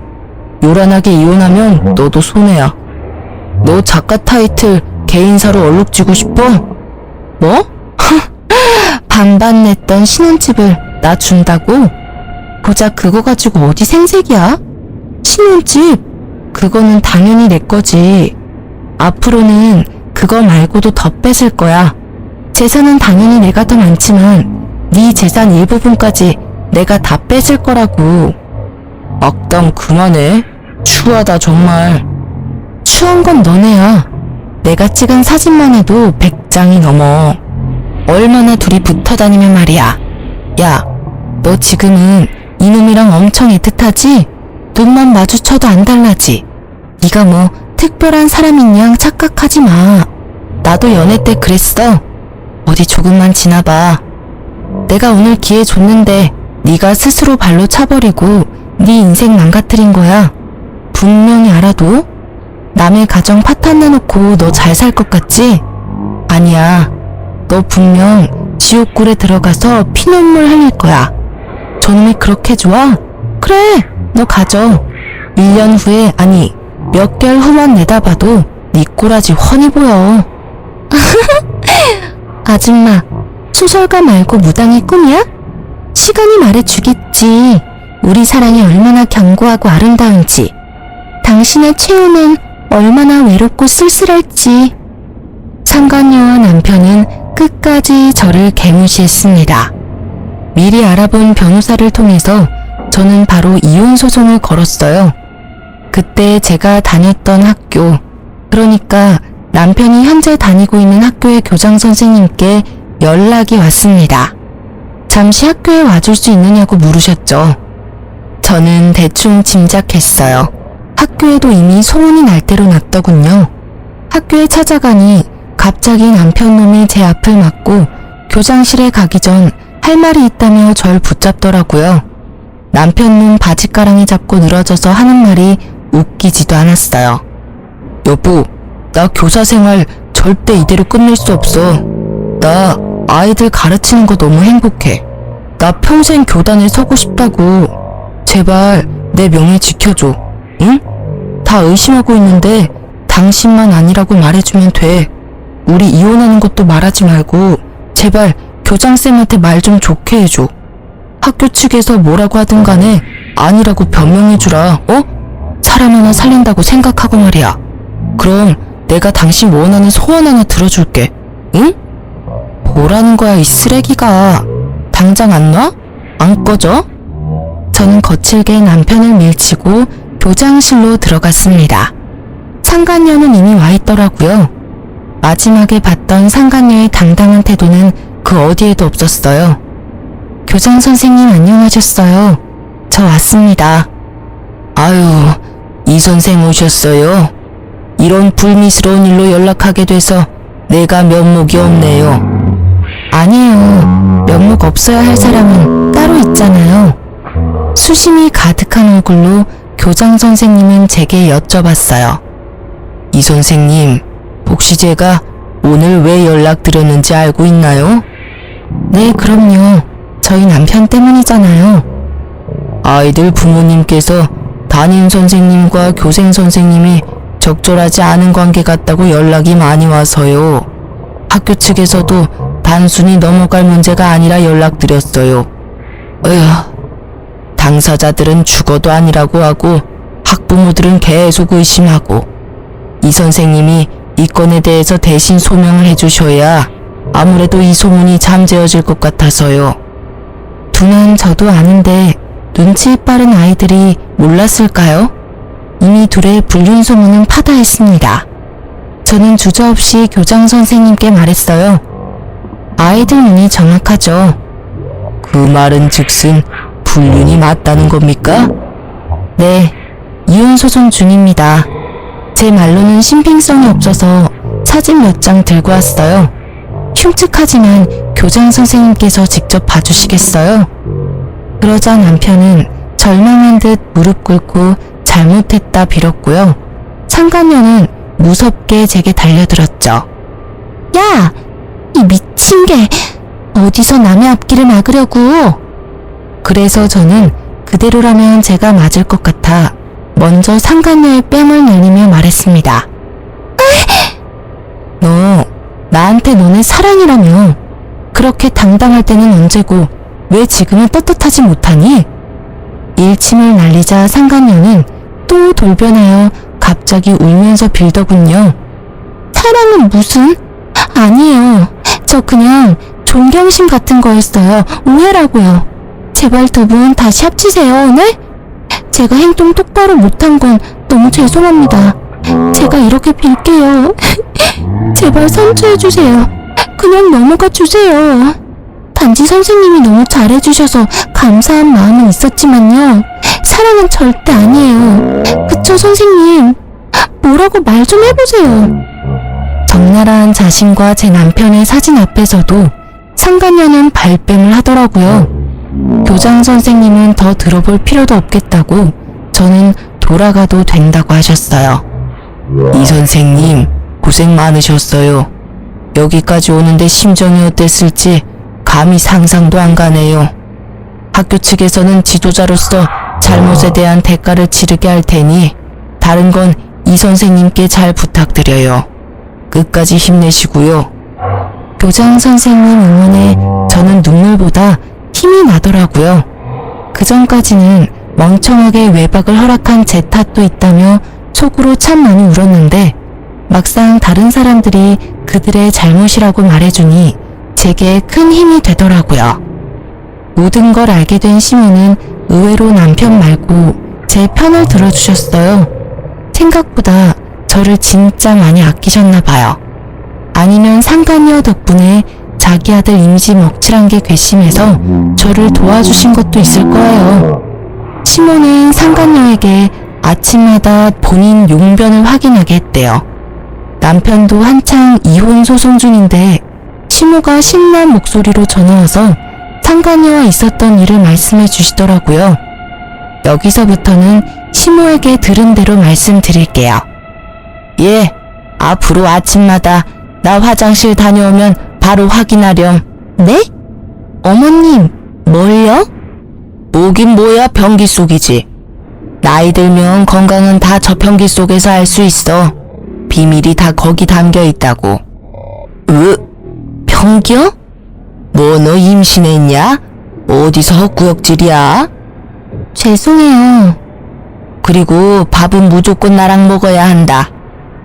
요란하게 이혼하면 너도 손해야. 너 작가 타이틀 개인사로 얼룩지고 싶어? 뭐? 반반 냈던 신혼집을 나 준다고? 고작 그거 가지고 어디 생색이야? 신혼집? 그거는 당연히 내 거지. 앞으로는 그거 말고도 더 뺏을 거야. 재산은 당연히 내가 더 많지만 네 재산 일부분까지 내가 다 뺏을 거라고. 악담 그만해. 추하다 정말. 추한 건 너네야. 내가 찍은 사진만 해도 100장이 넘어. 얼마나 둘이 붙어 다니면 말이야. 야, 너 지금은 이놈이랑 엄청 애틋하지? 눈만 마주쳐도 안 달라지? 네가 뭐 특별한 사람인 양 착각하지 마. 나도 연애 때 그랬어. 어디 조금만 지나봐. 내가 오늘 기회 줬는데 네가 스스로 발로 차버리고 네 인생 망가뜨린 거야. 분명히 알아도? 남의 가정 파탄 내놓고 너 잘 살 것 같지? 아니야. 너 분명 지옥굴에 들어가서 피눈물 흘릴 거야. 저놈이 그렇게 좋아? 그래, 너 가져. 1년 후에, 아니 몇 개월 후만 내다봐도 네 꼬라지 훤히 보여. 아줌마, 소설가 말고 무당이 꿈이야? 시간이 말해주겠지. 우리 사랑이 얼마나 견고하고 아름다운지, 당신의 최후는 얼마나 외롭고 쓸쓸할지. 상간녀와 남편은 끝까지 저를 개무시했습니다. 미리 알아본 변호사를 통해서 저는 바로 이혼 소송을 걸었어요. 그때 제가 다녔던 학교, 그러니까 남편이 현재 다니고 있는 학교의 교장 선생님께 연락이 왔습니다. 잠시 학교에 와줄 수 있느냐고 물으셨죠. 저는 대충 짐작했어요. 학교에도 이미 소문이 날 대로 났더군요. 학교에 찾아가니 갑자기 남편놈이 제 앞을 막고 교장실에 가기 전 할 말이 있다며 절 붙잡더라고요. 남편놈 바지가랑이 잡고 늘어져서 하는 말이 웃기지도 않았어요. 여보, 나 교사 생활 절대 이대로 끝낼 수 없어. 나 아이들 가르치는 거 너무 행복해. 나 평생 교단에 서고 싶다고. 제발 내 명예 지켜줘. 응? 다 의심하고 있는데 당신만 아니라고 말해주면 돼. 우리 이혼하는 것도 말하지 말고 제발 교장쌤한테 말 좀 좋게 해줘. 학교 측에서 뭐라고 하든 간에 아니라고 변명해주라. 사람 하나 살린다고 생각하고 말이야. 그럼 내가 당신 원하는 소원 하나 들어줄게. 응? 뭐라는 거야 이 쓰레기가. 당장 안 놔? 안 꺼져? 저는 거칠게 남편을 밀치고 교장실로 들어갔습니다. 상간녀는 이미 와 있더라고요. 마지막에 봤던 상간녀의 당당한 태도는 그 어디에도 없었어요. 교장 선생님 안녕하셨어요. 저 왔습니다. 아유, 이 선생 오셨어요? 이런 불미스러운 일로 연락하게 돼서 내가 면목이 없네요. 아니에요. 면목 없어야 할 사람은 따로 있잖아요. 수심이 가득한 얼굴로 교장 선생님은 제게 여쭤봤어요. 이 선생님, 혹시 제가 오늘 왜 연락드렸는지 알고 있나요? 네, 그럼요. 저희 남편 때문이잖아요. 아이들 부모님께서 담임 선생님과 교생 선생님이 적절하지 않은 관계 같다고 연락이 많이 와서요. 학교 측에서도 단순히 넘어갈 문제가 아니라 연락드렸어요. 에휴, 당사자들은 죽어도 아니라고 하고 학부모들은 계속 의심하고 이 선생님이 이 건에 대해서 대신 소명을 해주셔야 아무래도 이 소문이 잠재워질 것 같아서요. 두는 저도 아는데 눈치 빠른 아이들이 몰랐을까요? 이미 둘의 불륜 소문은 파다했습니다. 저는 주저없이 교장 선생님께 말했어요. 아이들 눈이 정확하죠. 그 말은 즉슨 불륜이 맞다는 겁니까? 네, 이혼 소송 중입니다. 제 말로는 신빙성이 없어서 사진 몇 장 들고 왔어요. 흉측하지만 교장 선생님께서 직접 봐주시겠어요? 그러자 남편은 절망한 듯 무릎 꿇고 잘못했다 빌었고요. 상간녀는 무섭게 제게 달려들었죠. 야! 이 미친 개! 어디서 남의 앞길을 막으려고! 그래서 저는 그대로라면 제가 맞을 것 같아 먼저 상간녀의 뺨을 날리며 말했습니다. 너 나한테 너네 사랑이라며. 그렇게 당당할 때는 언제고 왜 지금은 떳떳하지 못하니? 일침을 날리자 상간녀는 또 돌변하여 갑자기 울면서 빌더군요. 사랑은 무슨? 아니에요. 저 그냥 존경심 같은 거였어요. 오해라고요. 제발 두 분 다시 합치세요, 오늘? 제가 행동 똑바로 못한 건 너무 죄송합니다. 제가 이렇게 빌게요. 제발 선처해주세요. 그냥 넘어가 주세요. 단지 선생님이 너무 잘해주셔서 감사한 마음은 있었지만요. 사랑은 절대 아니에요. 그쵸, 선생님? 뭐라고 말 좀 해보세요. 적나라한 자신과 제 남편의 사진 앞에서도 상간녀는 발뺌을 하더라고요. 교장 선생님은 더 들어볼 필요도 없겠다고 저는 돌아가도 된다고 하셨어요. 이 선생님 고생 많으셨어요. 여기까지 오는데 심정이 어땠을지 감히 상상도 안 가네요. 학교 측에서는 지도자로서 잘못에 대한 대가를 치르게 할 테니 다른 건 이 선생님께 잘 부탁드려요. 끝까지 힘내시고요. 교장 선생님 응원에 저는 눈물보다 힘이 나더라고요. 그전까지는 멍청하게 외박을 허락한 제 탓도 있다며 속으로 참 많이 울었는데 막상 다른 사람들이 그들의 잘못이라고 말해주니 제게 큰 힘이 되더라고요. 모든 걸 알게 된 시모는 의외로 남편 말고 제 편을 들어주셨어요. 생각보다 저를 진짜 많이 아끼셨나 봐요. 아니면 상간녀 덕분에 자기 아들 이미지 먹칠한 게 괘씸해서 저를 도와주신 것도 있을 거예요. 시모는 상간녀에게 아침마다 본인 용변을 확인하게 했대요. 남편도 한창 이혼 소송 중인데 시모가 신난 목소리로 전화와서 상간녀와 있었던 일을 말씀해 주시더라고요. 여기서부터는 시모에게 들은 대로 말씀드릴게요. 예, 앞으로 아침마다 나 화장실 다녀오면 바로 확인하렴. 네? 어머님, 뭘요? 뭐긴 뭐야, 변기 속이지. 나이 들면 건강은 다 저 변기 속에서 알 수 있어. 비밀이 다 거기 담겨 있다고. 변기요? 뭐 너 임신했냐? 어디서 헛구역질이야? 죄송해요. 그리고 밥은 무조건 나랑 먹어야 한다.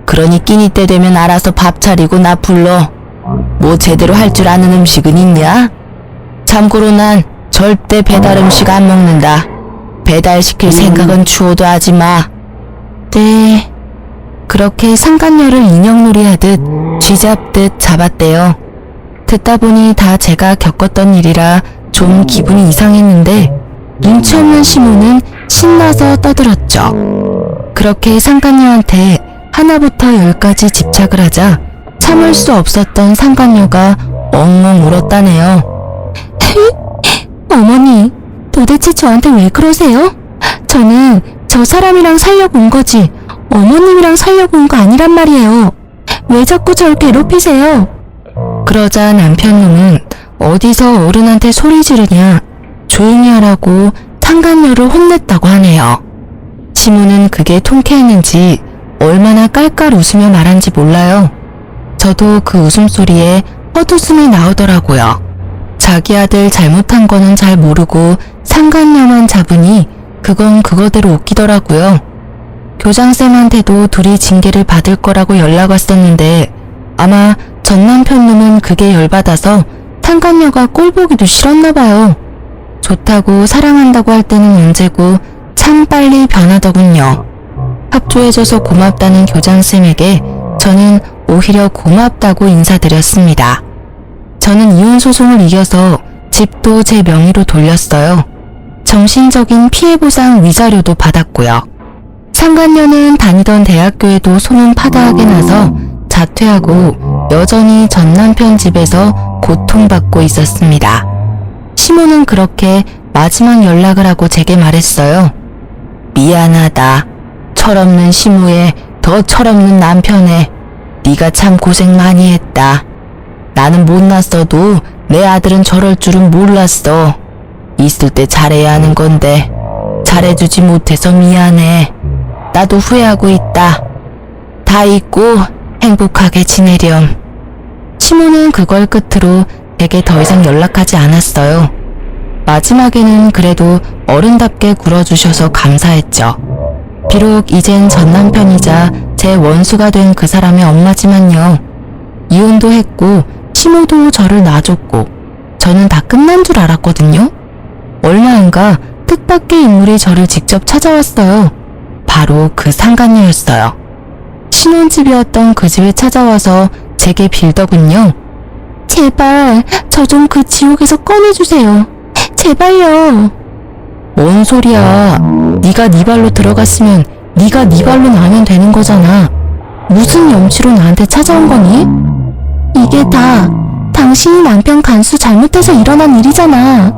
그러니 끼니 때 되면 알아서 밥 차리고 나 불러. 뭐 제대로 할 줄 아는 음식은 있냐? 참고로 난 절대 배달 음식 안 먹는다. 배달시킬 생각은 추호도 하지 마. 네. 그렇게 상간녀를 인형놀이 하듯 쥐잡듯 잡았대요. 듣다 보니 다 제가 겪었던 일이라 좀 기분이 이상했는데 눈치 없는 시모는 신나서 떠들었죠. 그렇게 상간녀한테 하나부터 열까지 집착을 하자 참을 수 없었던 상간녀가 엉엉 울었다네요. 어머니, 도대체 저한테 왜 그러세요? 저는 저 사람이랑 살려고 온 거지 어머님이랑 살려고 온 거 아니란 말이에요. 왜 자꾸 저를 괴롭히세요? 그러자 남편놈은 어디서 어른한테 소리 지르냐 조용히 하라고 상간녀를 혼냈다고 하네요. 시모는 그게 통쾌했는지 얼마나 깔깔 웃으며 말한지 몰라요. 저도 그 웃음소리에 헛웃음이 나오더라고요. 자기 아들 잘못한 거는 잘 모르고 상간녀만 잡으니 그건 그거대로 웃기더라고요. 교장쌤한테도 둘이 징계를 받을 거라고 연락 왔었는데 아마 전 남편놈은 그게 열받아서 상간녀가 꼴보기도 싫었나 봐요. 좋다고 사랑한다고 할 때는 언제고 참 빨리 변하더군요. 협조해줘서 고맙다는 교장쌤에게 저는 오히려 고맙다고 인사드렸습니다. 저는 이혼 소송을 이겨서 집도 제 명의로 돌렸어요. 정신적인 피해보상 위자료도 받았고요. 상간녀는 다니던 대학교에도 소문 파다하게 나서 자퇴하고 여전히 전 남편 집에서 고통받고 있었습니다. 시모는 그렇게 마지막 연락을 하고 제게 말했어요. 미안하다. 철없는 시모에 더 철없는 남편에 네가 참 고생 많이 했다. 나는 못났어도 내 아들은 저럴 줄은 몰랐어. 있을 때 잘해야 하는 건데 잘해주지 못해서 미안해. 나도 후회하고 있다. 다 잊고 행복하게 지내렴. 시모는 그걸 끝으로 제게 더 이상 연락하지 않았어요. 마지막에는 그래도 어른답게 굴어주셔서 감사했죠. 비록 이젠 전 남편이자 제 원수가 된 그 사람의 엄마지만요. 이혼도 했고 시모도 저를 놔줬고 저는 다 끝난 줄 알았거든요. 얼마 안가 뜻밖의 인물이 저를 직접 찾아왔어요. 바로 그 상간녀였어요. 신혼집이었던 그 집에 찾아와서 제게 빌더군요. 제발 저 좀 그 지옥에서 꺼내주세요. 제발요. 뭔 소리야. 네가 네 발로 들어갔으면 네가 네 발로 나오면 되는 거잖아. 무슨 염치로 나한테 찾아온 거니? 이게 다 당신이 남편 간수 잘못해서 일어난 일이잖아.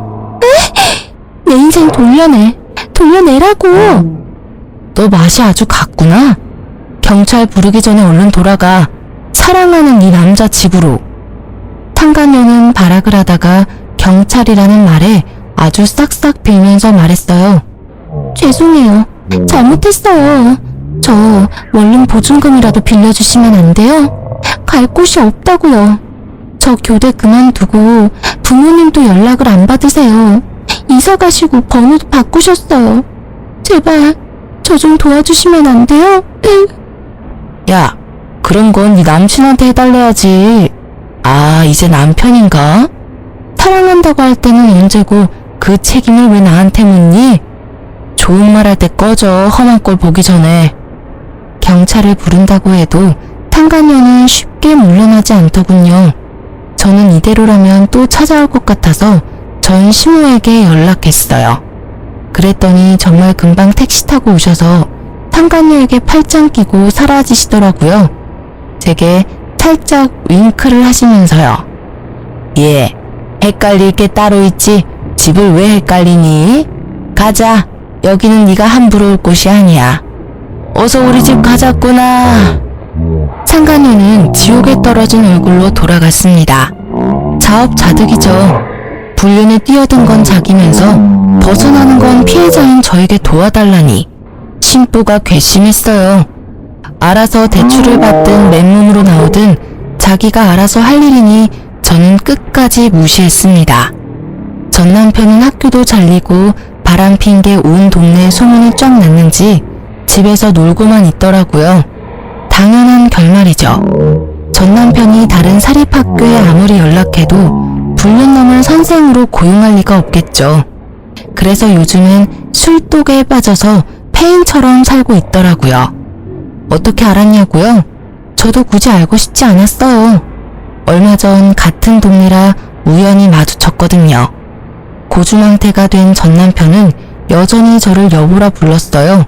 내 인생 돌려내라고. 너 맛이 아주 갔구나. 경찰 부르기 전에 얼른 돌아가. 사랑하는 네 남자 집으로. 상간녀는 발악을 하다가 경찰이라는 말에 아주 싹싹 빌면서 말했어요. 죄송해요. 잘못했어요. 저 원룸 보증금이라도 빌려주시면 안 돼요? 갈 곳이 없다고요. 저 교대 그만두고 부모님도 연락을 안 받으세요. 이사 가시고 번호도 바꾸셨어요. 제발 저 좀 도와주시면 안 돼요? 야, 그런 건 네 남친한테 해달래야지. 아, 이제 남편인가? 사랑한다고 할 때는 언제고 그 책임을 왜 나한테 묻니? 좋은 말 할 때 꺼져. 험한 꼴 보기 전에. 경찰을 부른다고 해도 상간녀는 쉽게 물러나지 않더군요. 저는 이대로라면 또 찾아올 것 같아서 전 시모에게 연락했어요. 그랬더니 정말 금방 택시 타고 오셔서 상간녀에게 팔짱 끼고 사라지시더라고요. 제게 살짝 윙크를 하시면서요. 예, 헷갈릴 게 따로 있지. 집을 왜 헷갈리니? 가자. 여기는 네가 함부로 올 곳이 아니야. 어서 우리 집 가자꾸나. 상간녀는 지옥에 떨어진 얼굴로 돌아갔습니다. 자업자득이죠. 불륜에 뛰어든 건 자기면서 벗어나는 건 피해자인 저에게 도와달라니 심보가 괘씸했어요. 알아서 대출을 받든 맨몸으로 나오든 자기가 알아서 할 일이니 저는 끝까지 무시했습니다. 전 남편은 학교도 잘리고 바람핀 게 온 동네에 소문이 쫙 났는지 집에서 놀고만 있더라고요. 당연한 결말이죠. 전 남편이 다른 사립학교에 아무리 연락해도 불륜놈을 선생으로 고용할 리가 없겠죠. 그래서 요즘은 술독에 빠져서 폐인처럼 살고 있더라고요. 어떻게 알았냐고요? 저도 굳이 알고 싶지 않았어요. 얼마 전 같은 동네라 우연히 마주쳤거든요. 고주망태가 된 전 남편은 여전히 저를 여보라 불렀어요.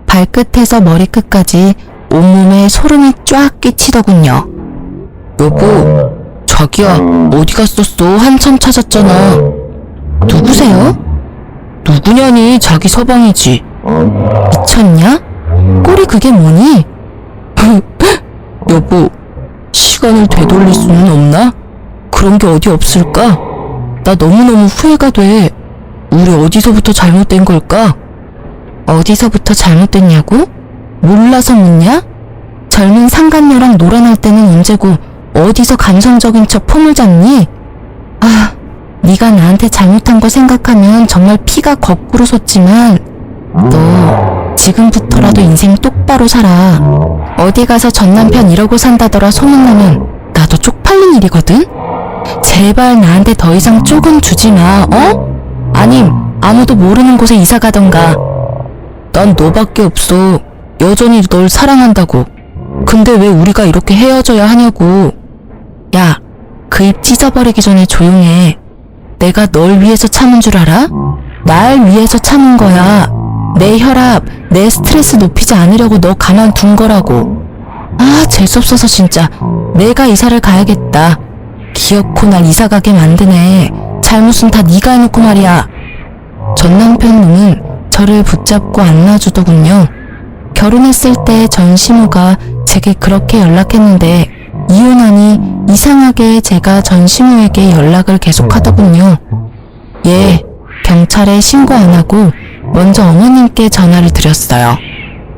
발끝에서 머리끝까지 온몸에 소름이 쫙 끼치더군요. 여보, 자기야, 어디 갔었어? 한참 찾았잖아. 누구세요? 누구냐니? 자기 서방이지. 미쳤냐? 꼴이 그게 뭐니? 여보, 시간을 되돌릴 수는 없나? 그런 게 어디 없을까? 나 너무너무 후회가 돼. 우리 어디서부터 잘못된 걸까? 어디서부터 잘못됐냐고? 몰라서 묻냐? 젊은 상간녀랑 놀아날 때는 언제고 어디서 감성적인 척 폼을 잡니? 아, 네가 나한테 잘못한 거 생각하면 정말 피가 거꾸로 솟지만 너 지금부터라도 인생 똑바로 살아. 어디 가서 전 남편 이러고 산다더라 소문나면 나도 쪽팔린 일이거든? 제발 나한테 더 이상 쪽은 주지 마, 어? 아님 아무도 모르는 곳에 이사 가던가. 난 너밖에 없어. 여전히 널 사랑한다고. 근데 왜 우리가 이렇게 헤어져야 하냐고. 야, 그 입 찢어버리기 전에 조용해. 내가 널 위해서 참은 줄 알아? 날 위해서 참은 거야. 내 혈압, 내 스트레스 높이지 않으려고 너 가만둔 거라고. 아, 재수없어서 진짜. 내가 이사를 가야겠다. 기어코 날 이사 가게 만드네. 잘못은 다 네가 해놓고 말이야. 전 남편 놈은 저를 붙잡고 안놔주더군요. 결혼했을 때 전 시모가 제게 그렇게 연락했는데 이혼하니 이상하게 제가 전 시모에게 연락을 계속하더군요. 예, 경찰에 신고 안 하고 먼저 어머님께 전화를 드렸어요.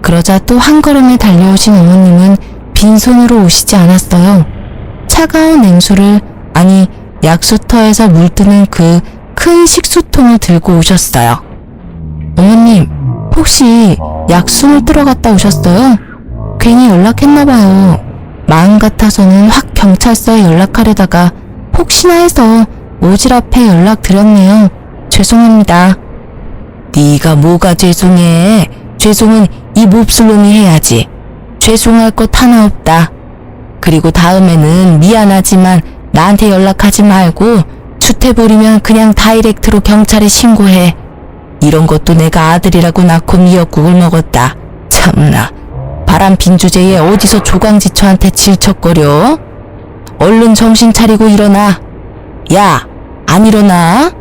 그러자 또 한 걸음에 달려오신 어머님은 빈손으로 오시지 않았어요. 차가운 냉수를, 아니 약수터에서 물드는 그 큰 식수통을 들고 오셨어요. 어머님, 혹시 약수물 들어갔다 오셨어요? 괜히 연락했나봐요. 마음 같아서는 확 경찰서에 연락하려다가 혹시나 해서 오지랖에 연락드렸네요. 죄송합니다. 네가 뭐가 죄송해. 죄송은 이 몹쓸 놈이 해야지. 죄송할 것 하나 없다. 그리고 다음에는 미안하지만 나한테 연락하지 말고 주태부리면 그냥 다이렉트로 경찰에 신고해. 이런 것도 내가 아들이라고 낳고 미역국을 먹었다. 참나. 바람핀 주제에 어디서 조강지처한테 질척거려? 얼른 정신 차리고 일어나. 야, 안 일어나?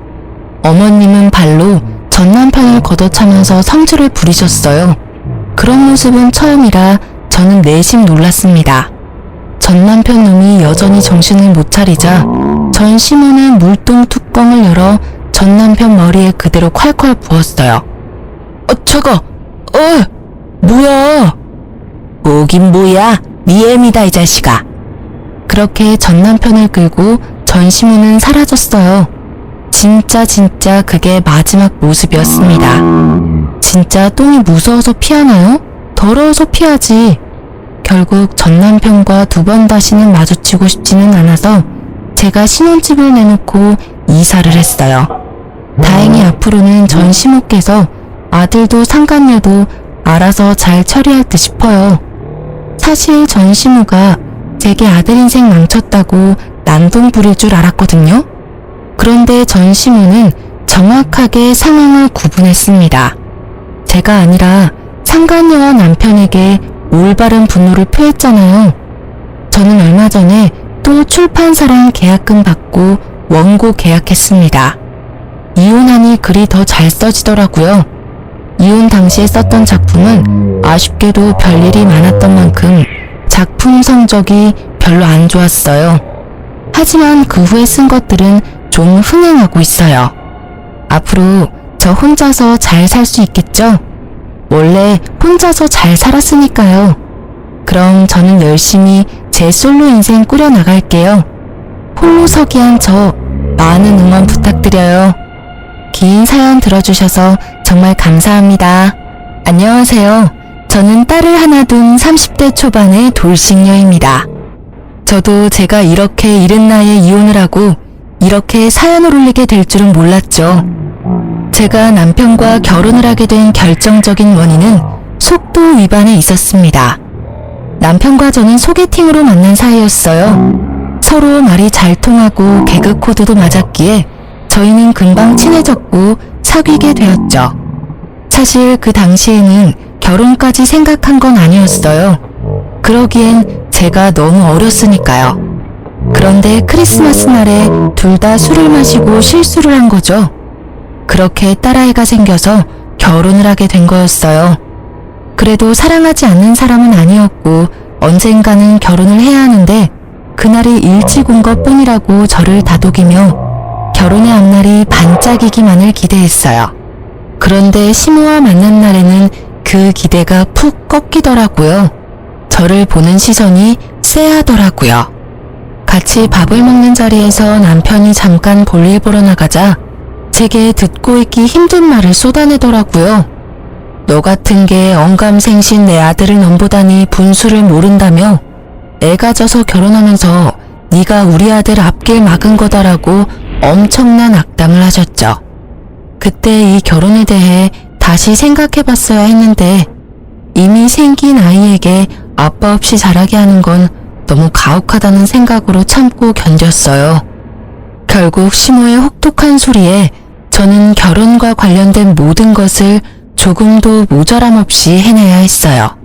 어머님은 발로 전 남편을 걷어차면서 성질을 부리셨어요. 그런 모습은 처음이라 저는 내심 놀랐습니다. 전 남편 놈이 여전히 정신을 못 차리자 전 시모는 물통 뚜껑을 열어 전 남편 머리에 그대로 콸콸 부었어요. 차가. 뭐야? 뭐긴 뭐야? 네 애미다 이 자식아. 그렇게 전 남편을 끌고 전 시모는 사라졌어요. 진짜 그게 마지막 모습이었습니다. 진짜 똥이 무서워서 피하나요? 더러워서 피하지. 결국 전 남편과 두 번 다시는 마주치고 싶지는 않아서 제가 신혼집을 내놓고 이사를 했어요. 다행히 앞으로는 전 시모께서 아들도 상간녀도 알아서 잘 처리할 듯 싶어요. 사실 전 시모가 제게 아들 인생 망쳤다고 난동 부릴 줄 알았거든요. 그런데 전 시모는 정확하게 상황을 구분했습니다. 제가 아니라 상간녀와 남편에게 올바른 분노를 표했잖아요. 저는 얼마 전에 또 출판사랑 계약금 받고 원고 계약했습니다. 이혼하니 글이 더 잘 써지더라고요. 이혼 당시에 썼던 작품은 아쉽게도 별일이 많았던 만큼 작품 성적이 별로 안 좋았어요. 하지만 그 후에 쓴 것들은 좀 흥행하고 있어요. 앞으로 저 혼자서 잘 살 수 있겠죠? 원래 혼자서 잘 살았으니까요. 그럼 저는 열심히 제 솔로 인생 꾸려나갈게요. 홀로서기한 저 많은 응원 부탁드려요. 긴 사연 들어주셔서 정말 감사합니다. 안녕하세요. 저는 딸을 하나 둔 30대 초반의 돌싱녀입니다. 저도 제가 이렇게 이른 나이에 이혼을 하고 이렇게 사연을 올리게 될 줄은 몰랐죠. 제가 남편과 결혼을 하게 된 결정적인 원인은 속도 위반에 있었습니다. 남편과 저는 소개팅으로 만난 사이였어요. 서로 말이 잘 통하고 개그 코드도 맞았기에 저희는 금방 친해졌고 사귀게 되었죠. 사실 그 당시에는 결혼까지 생각한 건 아니었어요. 그러기엔 제가 너무 어렸으니까요. 그런데 크리스마스 날에 둘 다 술을 마시고 실수를 한 거죠. 그렇게 딸아이가 생겨서 결혼을 하게 된 거였어요. 그래도 사랑하지 않는 사람은 아니었고 언젠가는 결혼을 해야 하는데 그날이 일찍 온 것뿐이라고 저를 다독이며 결혼의 앞날이 반짝이기만을 기대했어요. 그런데 시모와 만난 날에는 그 기대가 푹 꺾이더라고요. 저를 보는 시선이 쎄하더라고요. 같이 밥을 먹는 자리에서 남편이 잠깐 볼일 보러 나가자 제게 듣고 있기 힘든 말을 쏟아내더라고요. 너 같은 게 언감생신 내 아들을 넘보다니 분수를 모른다며 애가 져서 결혼하면서 네가 우리 아들 앞길 막은 거다라고 엄청난 악담을 하셨죠. 그때 이 결혼에 대해 다시 생각해봤어야 했는데 이미 생긴 아이에게 아빠 없이 자라게 하는 건 너무 가혹하다는 생각으로 참고 견뎠어요. 결국 시모의 혹독한 소리에 저는 결혼과 관련된 모든 것을 조금도 모자람 없이 해내야 했어요.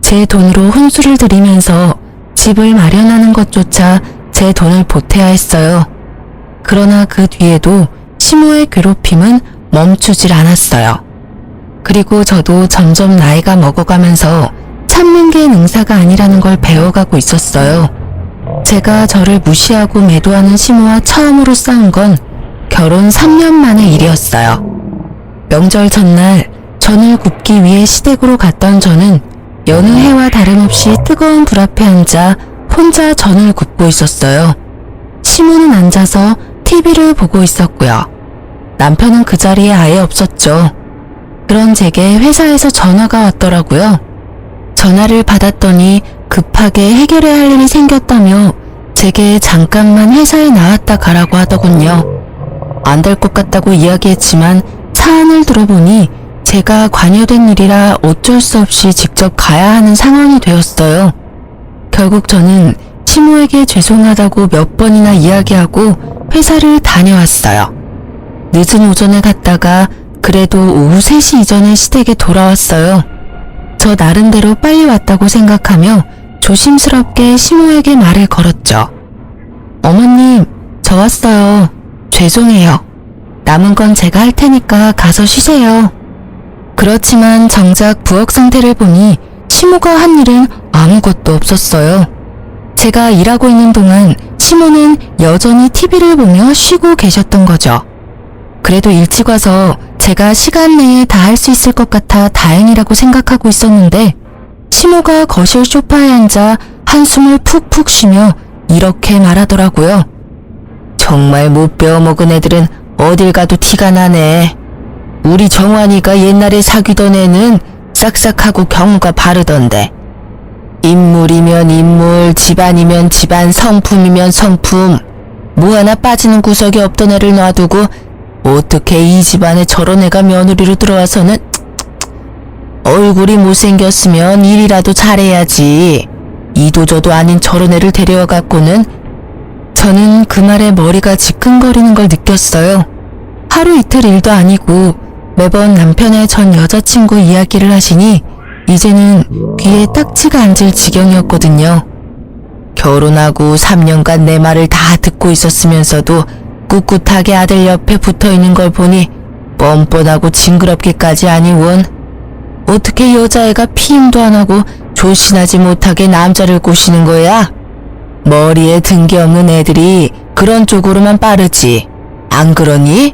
제 돈으로 혼수를 들이면서 집을 마련하는 것조차 제 돈을 보태야 했어요. 그러나 그 뒤에도 시모의 괴롭힘은 멈추질 않았어요. 그리고 저도 점점 나이가 먹어가면서 참는 게 능사가 아니라는 걸 배워가고 있었어요. 제가 저를 무시하고 매도하는 시모와 처음으로 싸운 건 결혼 3년 만의 일이었어요. 명절 전날 전을 굽기 위해 시댁으로 갔던 저는 여느 해와 다름없이 뜨거운 불 앞에 앉아 혼자 전을 굽고 있었어요. 시모는 앉아서 TV를 보고 있었고요. 남편은 그 자리에 아예 없었죠. 그런 제게 회사에서 전화가 왔더라고요. 전화를 받았더니 급하게 해결해야 할 일이 생겼다며 제게 잠깐만 회사에 나왔다 가라고 하더군요. 안 될 것 같다고 이야기했지만 사안을 들어보니 제가 관여된 일이라 어쩔 수 없이 직접 가야 하는 상황이 되었어요. 결국 저는 시모에게 죄송하다고 몇 번이나 이야기하고 회사를 다녀왔어요. 늦은 오전에 갔다가 그래도 오후 3시 이전에 시댁에 돌아왔어요. 저 나름대로 빨리 왔다고 생각하며 조심스럽게 시모에게 말을 걸었죠. 어머님, 저 왔어요. 죄송해요. 남은 건 제가 할 테니까 가서 쉬세요. 그렇지만 정작 부엌 상태를 보니 시모가 한 일은 아무것도 없었어요. 제가 일하고 있는 동안 시모는 여전히 TV를 보며 쉬고 계셨던 거죠. 그래도 일찍 와서 제가 시간 내에 다 할 수 있을 것 같아 다행이라고 생각하고 있었는데 시모가 거실 소파에 앉아 한숨을 푹푹 쉬며 이렇게 말하더라고요. 정말 못 배워먹은 애들은 어딜 가도 티가 나네. 우리 정환이가 옛날에 사귀던 애는 싹싹하고 경우가 바르던데. 인물이면 인물, 집안이면 집안, 성품이면 성품. 뭐 하나 빠지는 구석이 없던 애를 놔두고 어떻게 이 집안에 저런 애가 며느리로 들어와서는 얼굴이 못생겼으면 일이라도 잘해야지. 이도저도 아닌 저런 애를 데려와 갖고는 저는 그 말에 머리가 지끈거리는 걸 느꼈어요. 하루 이틀 일도 아니고 매번 남편의 전 여자친구 이야기를 하시니 이제는 귀에 딱지가 앉을 지경이었거든요. 결혼하고 3년간 내 말을 다 듣고 있었으면서도 꿋꿋하게 아들 옆에 붙어있는 걸 보니 뻔뻔하고 징그럽기까지 아니 원. 어떻게 여자애가 피임도 안 하고 조신하지 못하게 남자를 꼬시는 거야? 머리에 든 게 없는 애들이 그런 쪽으로만 빠르지. 안 그러니?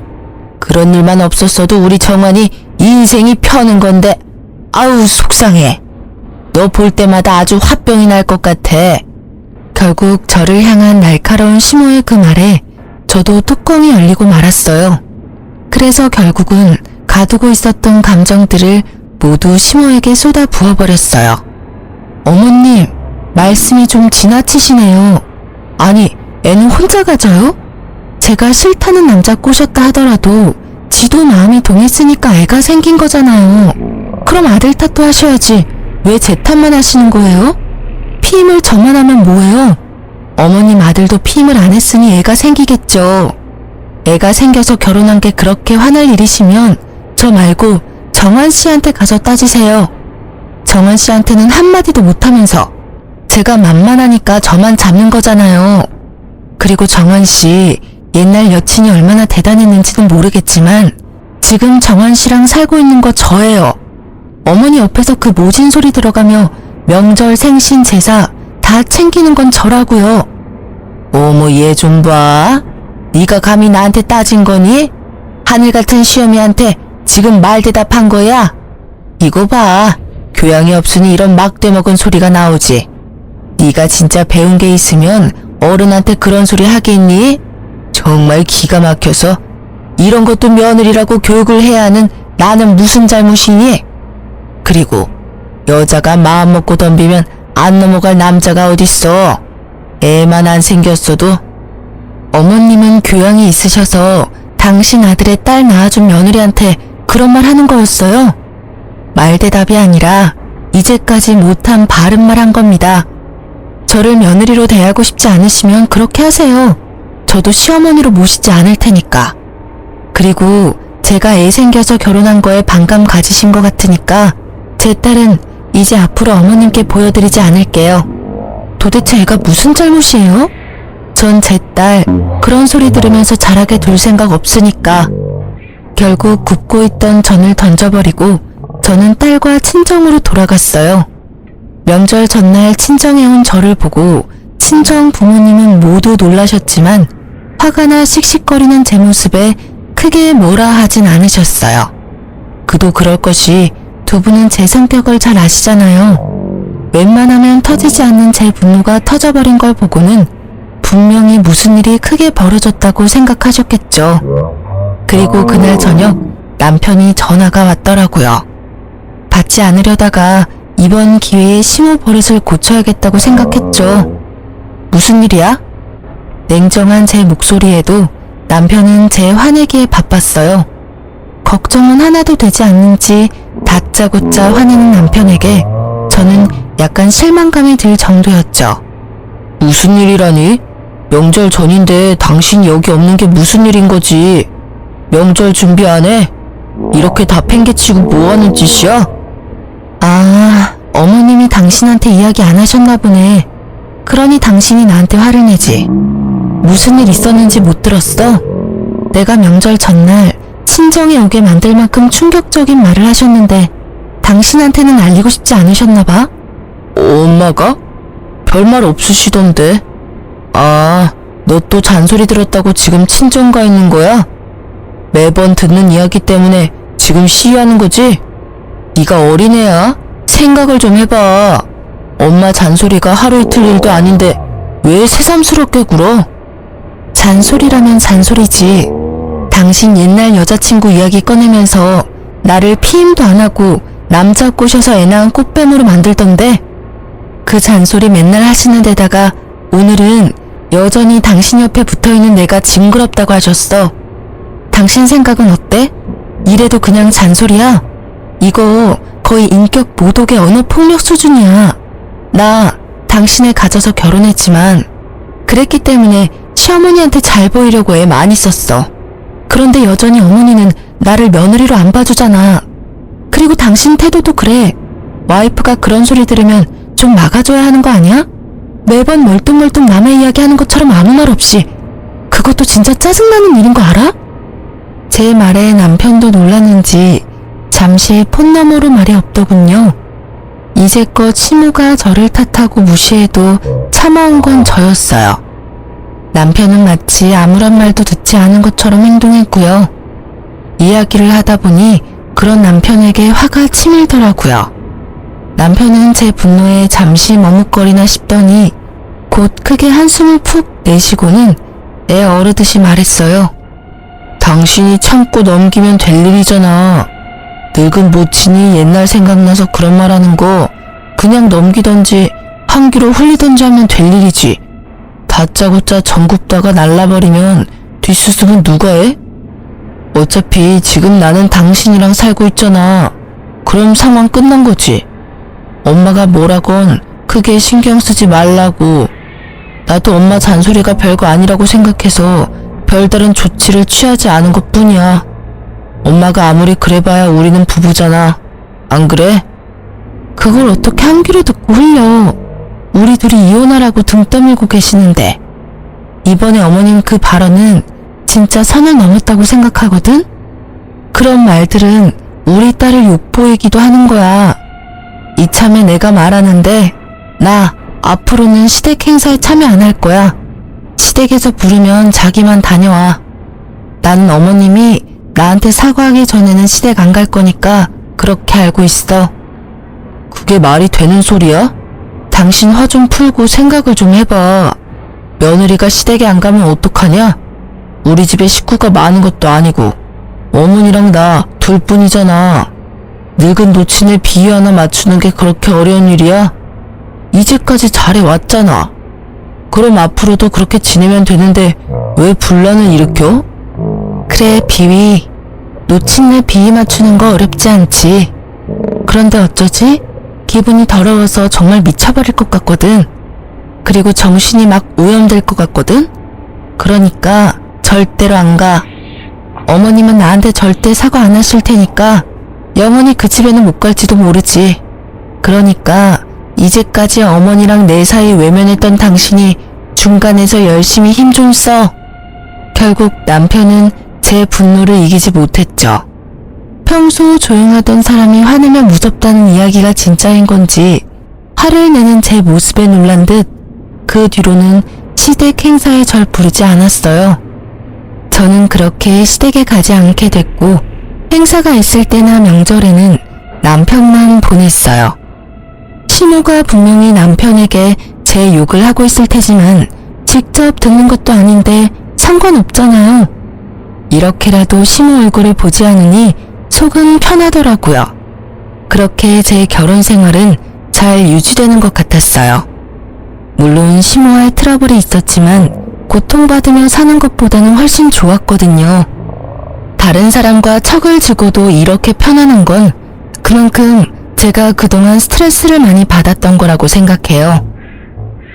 그런 일만 없었어도 우리 정환이 인생이 펴는 건데 아우 속상해. 너 볼 때마다 아주 화병이 날 것 같아. 결국 저를 향한 날카로운 심호의 그 말에 저도 뚜껑이 열리고 말았어요. 그래서 결국은 가두고 있었던 감정들을 모두 심호에게 쏟아 부어버렸어요. 어머님, 말씀이 좀 지나치시네요. 아니, 애는 혼자 가져요? 제가 싫다는 남자 꼬셨다 하더라도 지도 마음이 동했으니까 애가 생긴 거잖아요. 그럼 아들 탓도 하셔야지 왜 제 탓만 하시는 거예요? 피임을 저만 하면 뭐예요? 어머님 아들도 피임을 안 했으니 애가 생기겠죠. 애가 생겨서 결혼한 게 그렇게 화날 일이시면 저 말고 정환 씨한테 가서 따지세요. 정환 씨한테는 한마디도 못하면서 제가 만만하니까 저만 잡는 거잖아요. 그리고 정환 씨 옛날 여친이 얼마나 대단했는지는 모르겠지만 지금 정환 씨랑 살고 있는 거 저예요. 어머니 옆에서 그 모진 소리 들어가며 명절 생신 제사 다 챙기는 건 저라고요. 어머 얘 좀 봐. 네가 감히 나한테 따진 거니? 하늘 같은 시어미한테 지금 말 대답한 거야? 이거 봐. 교양이 없으니 이런 막대먹은 소리가 나오지. 네가 진짜 배운 게 있으면 어른한테 그런 소리 하겠니? 정말 기가 막혀서 이런 것도 며느리라고 교육을 해야 하는 나는 무슨 잘못이니? 그리고 여자가 마음 먹고 덤비면 안 넘어갈 남자가 어딨어. 애만 안 생겼어도. 어머님은 교양이 있으셔서 당신 아들의 딸 낳아준 며느리한테 그런 말 하는 거였어요? 말대답이 아니라 이제까지 못한 바른 말 한 겁니다. 저를 며느리로 대하고 싶지 않으시면 그렇게 하세요. 저도 시어머니로 모시지 않을 테니까. 그리고 제가 애 생겨서 결혼한 거에 반감 가지신 것 같으니까 제 딸은 이제 앞으로 어머님께 보여드리지 않을게요. 도대체 애가 무슨 잘못이에요? 전 제 딸 그런 소리 들으면서 자라게 둘 생각 없으니까. 결국 굽고 있던 전을 던져버리고 저는 딸과 친정으로 돌아갔어요. 명절 전날 친정에 온 저를 보고 친정 부모님은 모두 놀라셨지만 화가 나 씩씩거리는 제 모습에 크게 뭐라 하진 않으셨어요. 그도 그럴 것이 두 분은 제 성격을 잘 아시잖아요. 웬만하면 터지지 않는 제 분노가 터져버린 걸 보고는 분명히 무슨 일이 크게 벌어졌다고 생각하셨겠죠. 그리고 그날 저녁 남편이 전화가 왔더라고요. 받지 않으려다가 이번 기회에 심호 버릇을 고쳐야겠다고 생각했죠. 무슨 일이야? 냉정한 제 목소리에도 남편은 제 화내기에 바빴어요. 걱정은 하나도 되지 않는지 다짜고짜 화내는 남편에게 저는 약간 실망감이 들 정도였죠. 무슨 일이라니? 명절 전인데 당신이 여기 없는 게 무슨 일인 거지? 명절 준비 안 해? 이렇게 다 팽개치고 뭐 하는 짓이야? 아, 어머님이 당신한테 이야기 안 하셨나 보네. 그러니 당신이 나한테 화를 내지. 무슨 일 있었는지 못 들었어? 내가 명절 전날 친정에 오게 만들 만큼 충격적인 말을 하셨는데 당신한테는 알리고 싶지 않으셨나 봐? 엄마가? 별말 없으시던데. 아, 너 또 잔소리 들었다고 지금 친정 가 있는 거야? 매번 듣는 이야기 때문에 지금 시위하는 거지? 네가 어린애야? 생각을 좀 해봐. 엄마 잔소리가 하루 이틀 일도 아닌데 왜 새삼스럽게 굴어? 잔소리라면 잔소리지. 당신 옛날 여자친구 이야기 꺼내면서 나를 피임도 안 하고 남자 꼬셔서 애 낳은 꽃뱀으로 만들던데 그 잔소리 맨날 하시는 데다가 오늘은 여전히 당신 옆에 붙어있는 내가 징그럽다고 하셨어. 당신 생각은 어때? 이래도 그냥 잔소리야? 이거 거의 인격 모독의 언어 폭력 수준이야. 나 당신을 가져서 결혼했지만 그랬기 때문에 시어머니한테 잘 보이려고 애 많이 썼어. 그런데 여전히 어머니는 나를 며느리로 안 봐주잖아. 그리고 당신 태도도 그래. 와이프가 그런 소리 들으면 좀 막아줘야 하는 거 아니야? 매번 멀뚱멀뚱 남의 이야기 하는 것처럼 아무 말 없이. 그것도 진짜 짜증나는 일인 거 알아? 제 말에 남편도 놀랐는지 잠시 폰 너머로 말이 없더군요. 이제껏 시무가 저를 탓하고 무시해도 참아온 건 저였어요. 남편은 마치 아무런 말도 듣지 않은 것처럼 행동했고요. 이야기를 하다 보니 그런 남편에게 화가 치밀더라고요. 남편은 제 분노에 잠시 머뭇거리나 싶더니 곧 크게 한숨을 푹 내쉬고는 애 어르듯이 말했어요. 당신이 참고 넘기면 될 일이잖아. 늙은 모친이 옛날 생각나서 그런 말 하는 거 그냥 넘기던지 한 귀로 흘리던지 하면 될 일이지. 다짜고짜 정 굽다가 날라버리면 뒷수습은 누가 해? 어차피 지금 나는 당신이랑 살고 있잖아. 그럼 상황 끝난 거지. 엄마가 뭐라건 크게 신경 쓰지 말라고. 나도 엄마 잔소리가 별거 아니라고 생각해서 별다른 조치를 취하지 않은 것 뿐이야. 엄마가 아무리 그래봐야 우리는 부부잖아. 안 그래? 그걸 어떻게 한 귀로 듣고 흘려. 우리 둘이 이혼하라고 등 떠밀고 계시는데. 이번에 어머님 그 발언은 진짜 선을 넘었다고 생각하거든? 그런 말들은 우리 딸을 욕보이기도 하는 거야. 이참에 내가 말하는데 나 앞으로는 시댁 행사에 참여 안 할 거야. 시댁에서 부르면 자기만 다녀와. 나는 어머님이 나한테 사과하기 전에는 시댁 안 갈 거니까 그렇게 알고 있어. 그게 말이 되는 소리야? 당신 화 좀 풀고 생각을 좀 해봐. 며느리가 시댁에 안 가면 어떡하냐? 우리 집에 식구가 많은 것도 아니고 어머니랑 나 둘뿐이잖아. 늙은 노친의 비위 하나 맞추는 게 그렇게 어려운 일이야? 이제까지 잘해왔잖아. 그럼 앞으로도 그렇게 지내면 되는데 왜 분란을 일으켜? 그래, 비위. 노친네 비위 맞추는 거 어렵지 않지. 그런데 어쩌지? 기분이 더러워서 정말 미쳐버릴 것 같거든. 그리고 정신이 막 오염될 것 같거든. 그러니까 절대로 안 가. 어머님은 나한테 절대 사과 안 하실 테니까 영원히 그 집에는 못 갈지도 모르지. 그러니까 이제까지 어머니랑 내 사이 외면했던 당신이 중간에서 열심히 힘 좀 써. 결국 남편은 제 분노를 이기지 못했죠. 평소 조용하던 사람이 화내면 무섭다는 이야기가 진짜인 건지 화를 내는 제 모습에 놀란 듯 그 뒤로는 시댁 행사에 절 부르지 않았어요. 저는 그렇게 시댁에 가지 않게 됐고 행사가 있을 때나 명절에는 남편만 보냈어요. 시모가 분명히 남편에게 제 욕을 하고 있을 테지만 직접 듣는 것도 아닌데 상관없잖아요. 이렇게라도 시모 얼굴을 보지 않으니 속은 편하더라고요. 그렇게 제 결혼 생활은 잘 유지되는 것 같았어요. 물론 시모와의 트러블이 있었지만 고통받으며 사는 것보다는 훨씬 좋았거든요. 다른 사람과 척을 지고도 이렇게 편안한 건 그만큼 제가 그동안 스트레스를 많이 받았던 거라고 생각해요.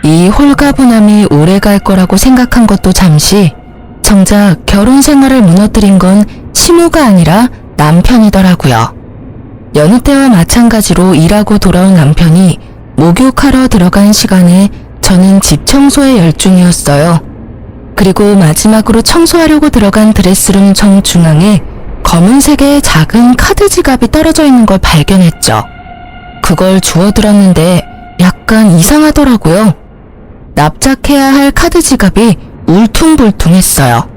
이 홀가분함이 오래 갈 거라고 생각한 것도 잠시, 정작 결혼 생활을 무너뜨린 건 시모가 아니라 남편이더라고요. 여느 때와 마찬가지로 일하고 돌아온 남편이 목욕하러 들어간 시간에 저는 집 청소에 열중이었어요. 그리고 마지막으로 청소하려고 들어간 드레스룸 정중앙에 검은색의 작은 카드 지갑이 떨어져 있는 걸 발견했죠. 그걸 주워들었는데 약간 이상하더라고요. 납작해야 할 카드 지갑이 울퉁불퉁했어요.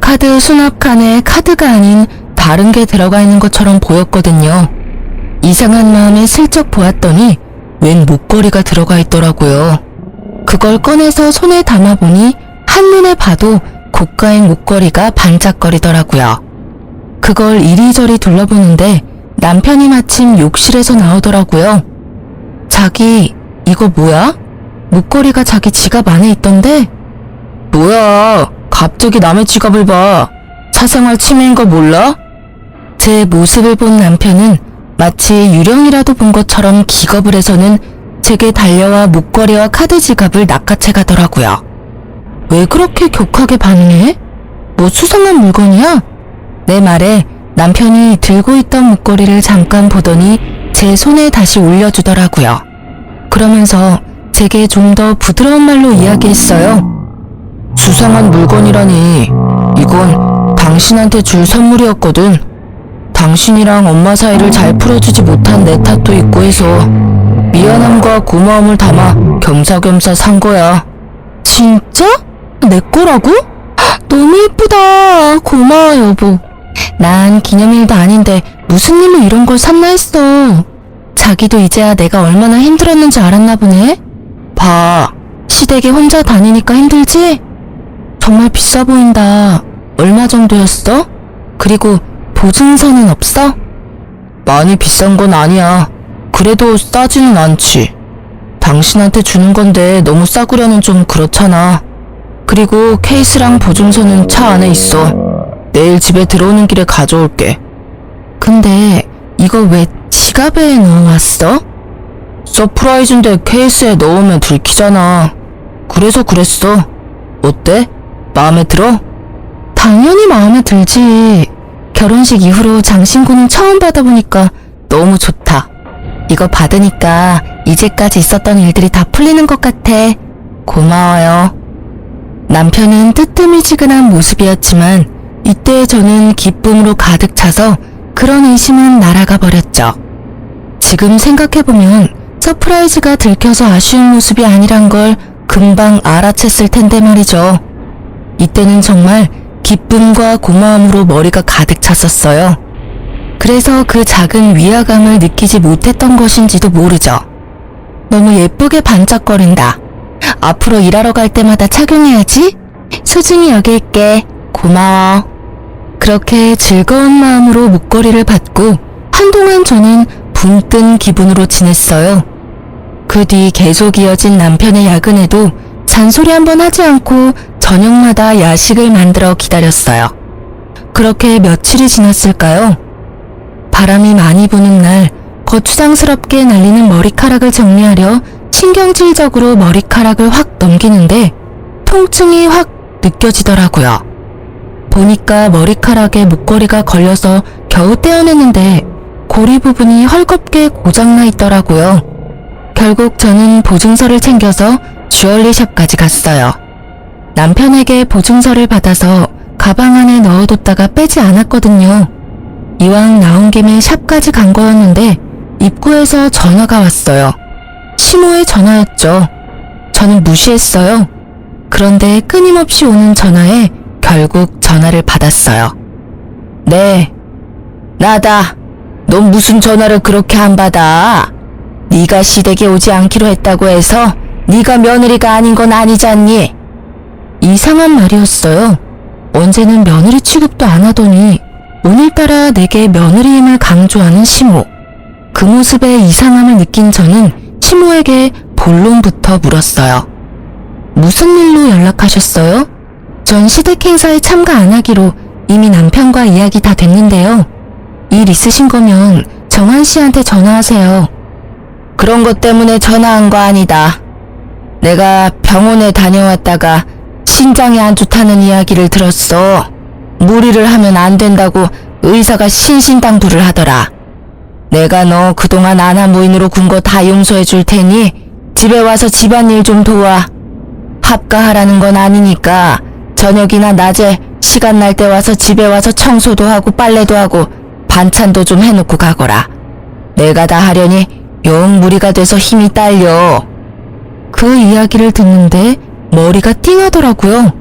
카드 수납칸에 카드가 아닌 다른 게 들어가 있는 것처럼 보였거든요. 이상한 마음에 슬쩍 보았더니 웬 목걸이가 들어가 있더라고요. 그걸 꺼내서 손에 담아보니 한눈에 봐도 고가의 목걸이가 반짝거리더라고요. 그걸 이리저리 둘러보는데 남편이 마침 욕실에서 나오더라고요. 자기, 이거 뭐야? 목걸이가 자기 지갑 안에 있던데? 뭐야, 갑자기 남의 지갑을 봐. 사생활 침해인 거 몰라? 제 모습을 본 남편은 마치 유령이라도 본 것처럼 기겁을 해서는 제게 달려와 목걸이와 카드 지갑을 낚아채 가더라고요. 왜 그렇게 격하게 반응해? 뭐 수상한 물건이야? 내 말에 남편이 들고 있던 목걸이를 잠깐 보더니 제 손에 다시 올려주더라고요. 그러면서 제게 좀 더 부드러운 말로 이야기했어요. 수상한 물건이라니, 이건 당신한테 줄 선물이었거든. 당신이랑 엄마 사이를 잘 풀어주지 못한 내 탓도 있고 해서 미안함과 고마움을 담아 겸사겸사 산 거야. 진짜? 내 거라고? 너무 예쁘다. 고마워 여보. 난 기념일도 아닌데 무슨 일로 이런 걸 샀나 했어. 자기도 이제야 내가 얼마나 힘들었는지 알았나 보네. 봐, 시댁에 혼자 다니니까 힘들지? 정말 비싸 보인다. 얼마 정도였어? 그리고 보증서는 없어? 많이 비싼 건 아니야. 그래도 싸지는 않지. 당신한테 주는 건데 너무 싸구려는 좀 그렇잖아. 그리고 케이스랑 보증서는 차 안에 있어. 내일 집에 들어오는 길에 가져올게. 근데 이거 왜 지갑에 넣어왔어? 서프라이즈인데 케이스에 넣으면 들키잖아. 그래서 그랬어. 어때? 마음에 들어? 당연히 마음에 들지. 결혼식 이후로 장신구는 처음 받아보니까 너무 좋다. 이거 받으니까 이제까지 있었던 일들이 다 풀리는 것 같아. 고마워요. 남편은 뜨뜻미지근한 모습이었지만 이때 저는 기쁨으로 가득 차서 그런 의심은 날아가 버렸죠. 지금 생각해보면 서프라이즈가 들켜서 아쉬운 모습이 아니란 걸 금방 알아챘을 텐데 말이죠. 이때는 정말 기쁨과 고마움으로 머리가 가득 찼었어요. 그래서 그 작은 위화감을 느끼지 못했던 것인지도 모르죠. 너무 예쁘게 반짝거린다. 앞으로 일하러 갈 때마다 착용해야지. 소중히 여길게. 고마워. 그렇게 즐거운 마음으로 목걸이를 받고 한동안 저는 붕 뜬 기분으로 지냈어요. 그 뒤 계속 이어진 남편의 야근에도 잔소리 한번 하지 않고 저녁마다 야식을 만들어 기다렸어요. 그렇게 며칠이 지났을까요? 바람이 많이 부는 날 거추장스럽게 날리는 머리카락을 정리하려 신경질적으로 머리카락을 확 넘기는데 통증이 확 느껴지더라고요. 보니까 머리카락에 목걸이가 걸려서 겨우 떼어냈는데 고리 부분이 헐겁게 고장나 있더라고요. 결국 저는 보증서를 챙겨서 주얼리샵까지 갔어요. 남편에게 보증서를 받아서 가방 안에 넣어뒀다가 빼지 않았거든요. 이왕 나온 김에 샵까지 간 거였는데 입구에서 전화가 왔어요. 시모의 전화였죠. 저는 무시했어요. 그런데 끊임없이 오는 전화에 결국 전화를 받았어요. 네, 나다. 넌 무슨 전화를 그렇게 안 받아? 네가 시댁에 오지 않기로 했다고 해서 네가 며느리가 아닌 건 아니잖니? 이상한 말이었어요. 언제는 며느리 취급도 안 하더니 오늘따라 내게 며느리임을 강조하는 시모. 그 모습에 이상함을 느낀 저는 시모에게 본론부터 물었어요. 무슨 일로 연락하셨어요? 전 시댁 행사에 참가 안 하기로 이미 남편과 이야기 다 됐는데요. 일 있으신 거면 정한 씨한테 전화하세요. 그런 것 때문에 전화한 거 아니다. 내가 병원에 다녀왔다가 신장이 안 좋다는 이야기를 들었어. 무리를 하면 안 된다고 의사가 신신당부를 하더라. 내가 너 그동안 아나무인으로 군 거 다 용서해 줄 테니 집에 와서 집안일 좀 도와. 합가하라는 건 아니니까 저녁이나 낮에 시간 날 때 와서 집에 와서 청소도 하고 빨래도 하고 반찬도 좀 해놓고 가거라. 내가 다 하려니 영 무리가 돼서 힘이 딸려. 그 이야기를 듣는데 머리가 띵하더라고요.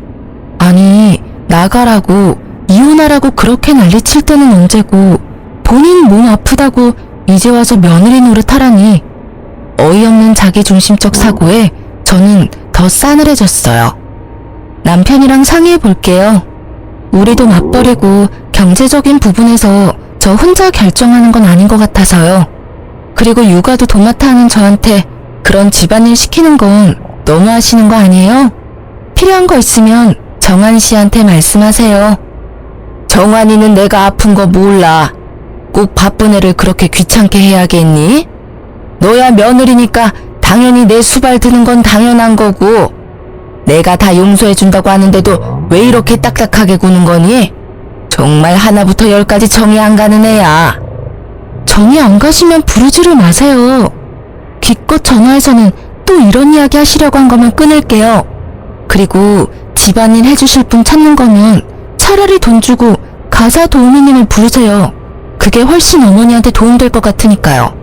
아니, 나가라고 이혼하라고 그렇게 난리칠 때는 언제고 본인 몸 아프다고 이제 와서 며느리 노릇하라니. 어이없는 자기중심적 사고에 저는 더 싸늘해졌어요. 남편이랑 상의해 볼게요. 우리도 맞벌이고 경제적인 부분에서 저 혼자 결정하는 건 아닌 것 같아서요. 그리고 육아도 도맡아 하는 저한테 그런 집안일 시키는 건 너무 하시는 거 아니에요? 필요한 거 있으면 정한 씨한테 말씀하세요. 정한이는 내가 아픈 거 몰라. 꼭 바쁜 애를 그렇게 귀찮게 해야겠니? 너야 며느리니까 당연히 내 수발 드는 건 당연한 거고 내가 다 용서해준다고 하는데도 왜 이렇게 딱딱하게 구는 거니? 정말 하나부터 열까지 정이 안 가는 애야. 정이 안 가시면 부르지를 마세요. 기껏 전화해서는 또 이런 이야기 하시려고 한 거면 끊을게요. 그리고 집안일 해주실 분 찾는 거면 차라리 돈 주고 가사 도우미님을 부르세요. 그게 훨씬 어머니한테 도움될 것 같으니까요.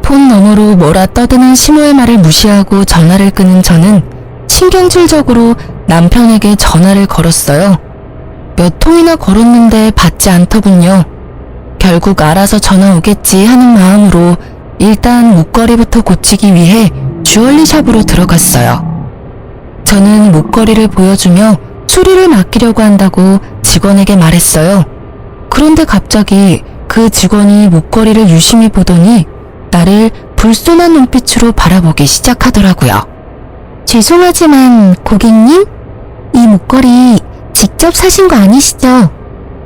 폰 너머로 뭐라 떠드는 시모의 말을 무시하고 전화를 끊은 저는 신경질적으로 남편에게 전화를 걸었어요. 몇 통이나 걸었는데 받지 않더군요. 결국 알아서 전화 오겠지 하는 마음으로 일단 목걸이부터 고치기 위해 주얼리 샵으로 들어갔어요. 저는 목걸이를 보여주며 수리를 맡기려고 한다고 직원에게 말했어요. 그런데 갑자기 그 직원이 목걸이를 유심히 보더니 나를 불손한 눈빛으로 바라보기 시작하더라고요. 죄송하지만 고객님, 이 목걸이 직접 사신 거 아니시죠?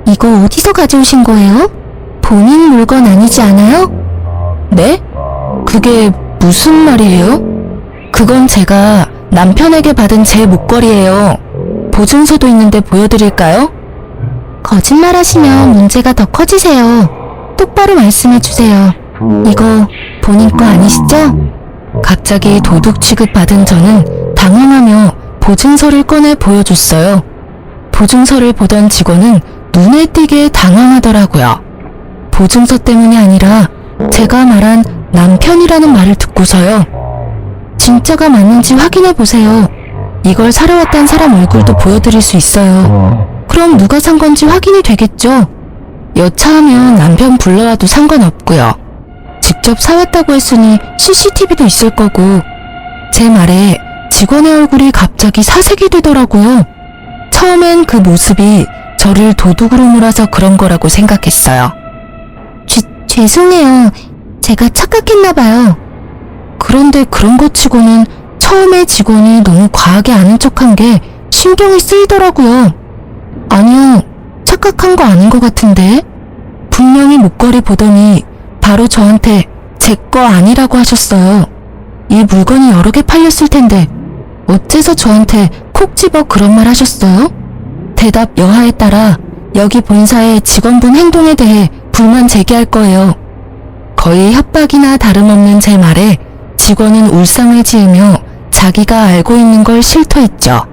이거 어디서 가져오신 거예요? 본인 물건 아니지 않아요? 네? 그게 무슨 말이에요? 그건 제가 남편에게 받은 제 목걸이에요. 보증서도 있는데 보여드릴까요? 거짓말하시면 문제가 더 커지세요. 똑바로 말씀해주세요. 이거 본인 거 아니시죠? 갑자기 도둑 취급받은 저는 당황하며 보증서를 꺼내 보여줬어요. 보증서를 보던 직원은 눈에 띄게 당황하더라고요. 보증서 때문이 아니라 제가 말한 남편이라는 말을 듣고서요. 진짜가 맞는지 확인해보세요. 이걸 사러 왔다는 사람 얼굴도 보여드릴 수 있어요. 그럼 누가 산 건지 확인이 되겠죠? 여차하면 남편 불러와도 상관없고요. 직접 사왔다고 했으니 CCTV도 있을 거고. 제 말에 직원의 얼굴이 갑자기 사색이 되더라고요. 처음엔 그 모습이 저를 도둑으로 몰아서 그런 거라고 생각했어요. 죄송해요. 제가 착각했나봐요. 그런데 그런 것 치고는 처음에 직원이 너무 과하게 아는 척한 게 신경이 쓰이더라고요. 아니요, 착각한 거 아닌 것 같은데? 분명히 목걸이 보더니 바로 저한테 제 거 아니라고 하셨어요. 이 물건이 여러 개 팔렸을 텐데 어째서 저한테 콕 집어 그런 말 하셨어요? 대답 여하에 따라 여기 본사의 직원분 행동에 대해 불만 제기할 거예요. 거의 협박이나 다름없는 제 말에 직원은 울상을 지으며 자기가 알고 있는 걸 실토했죠.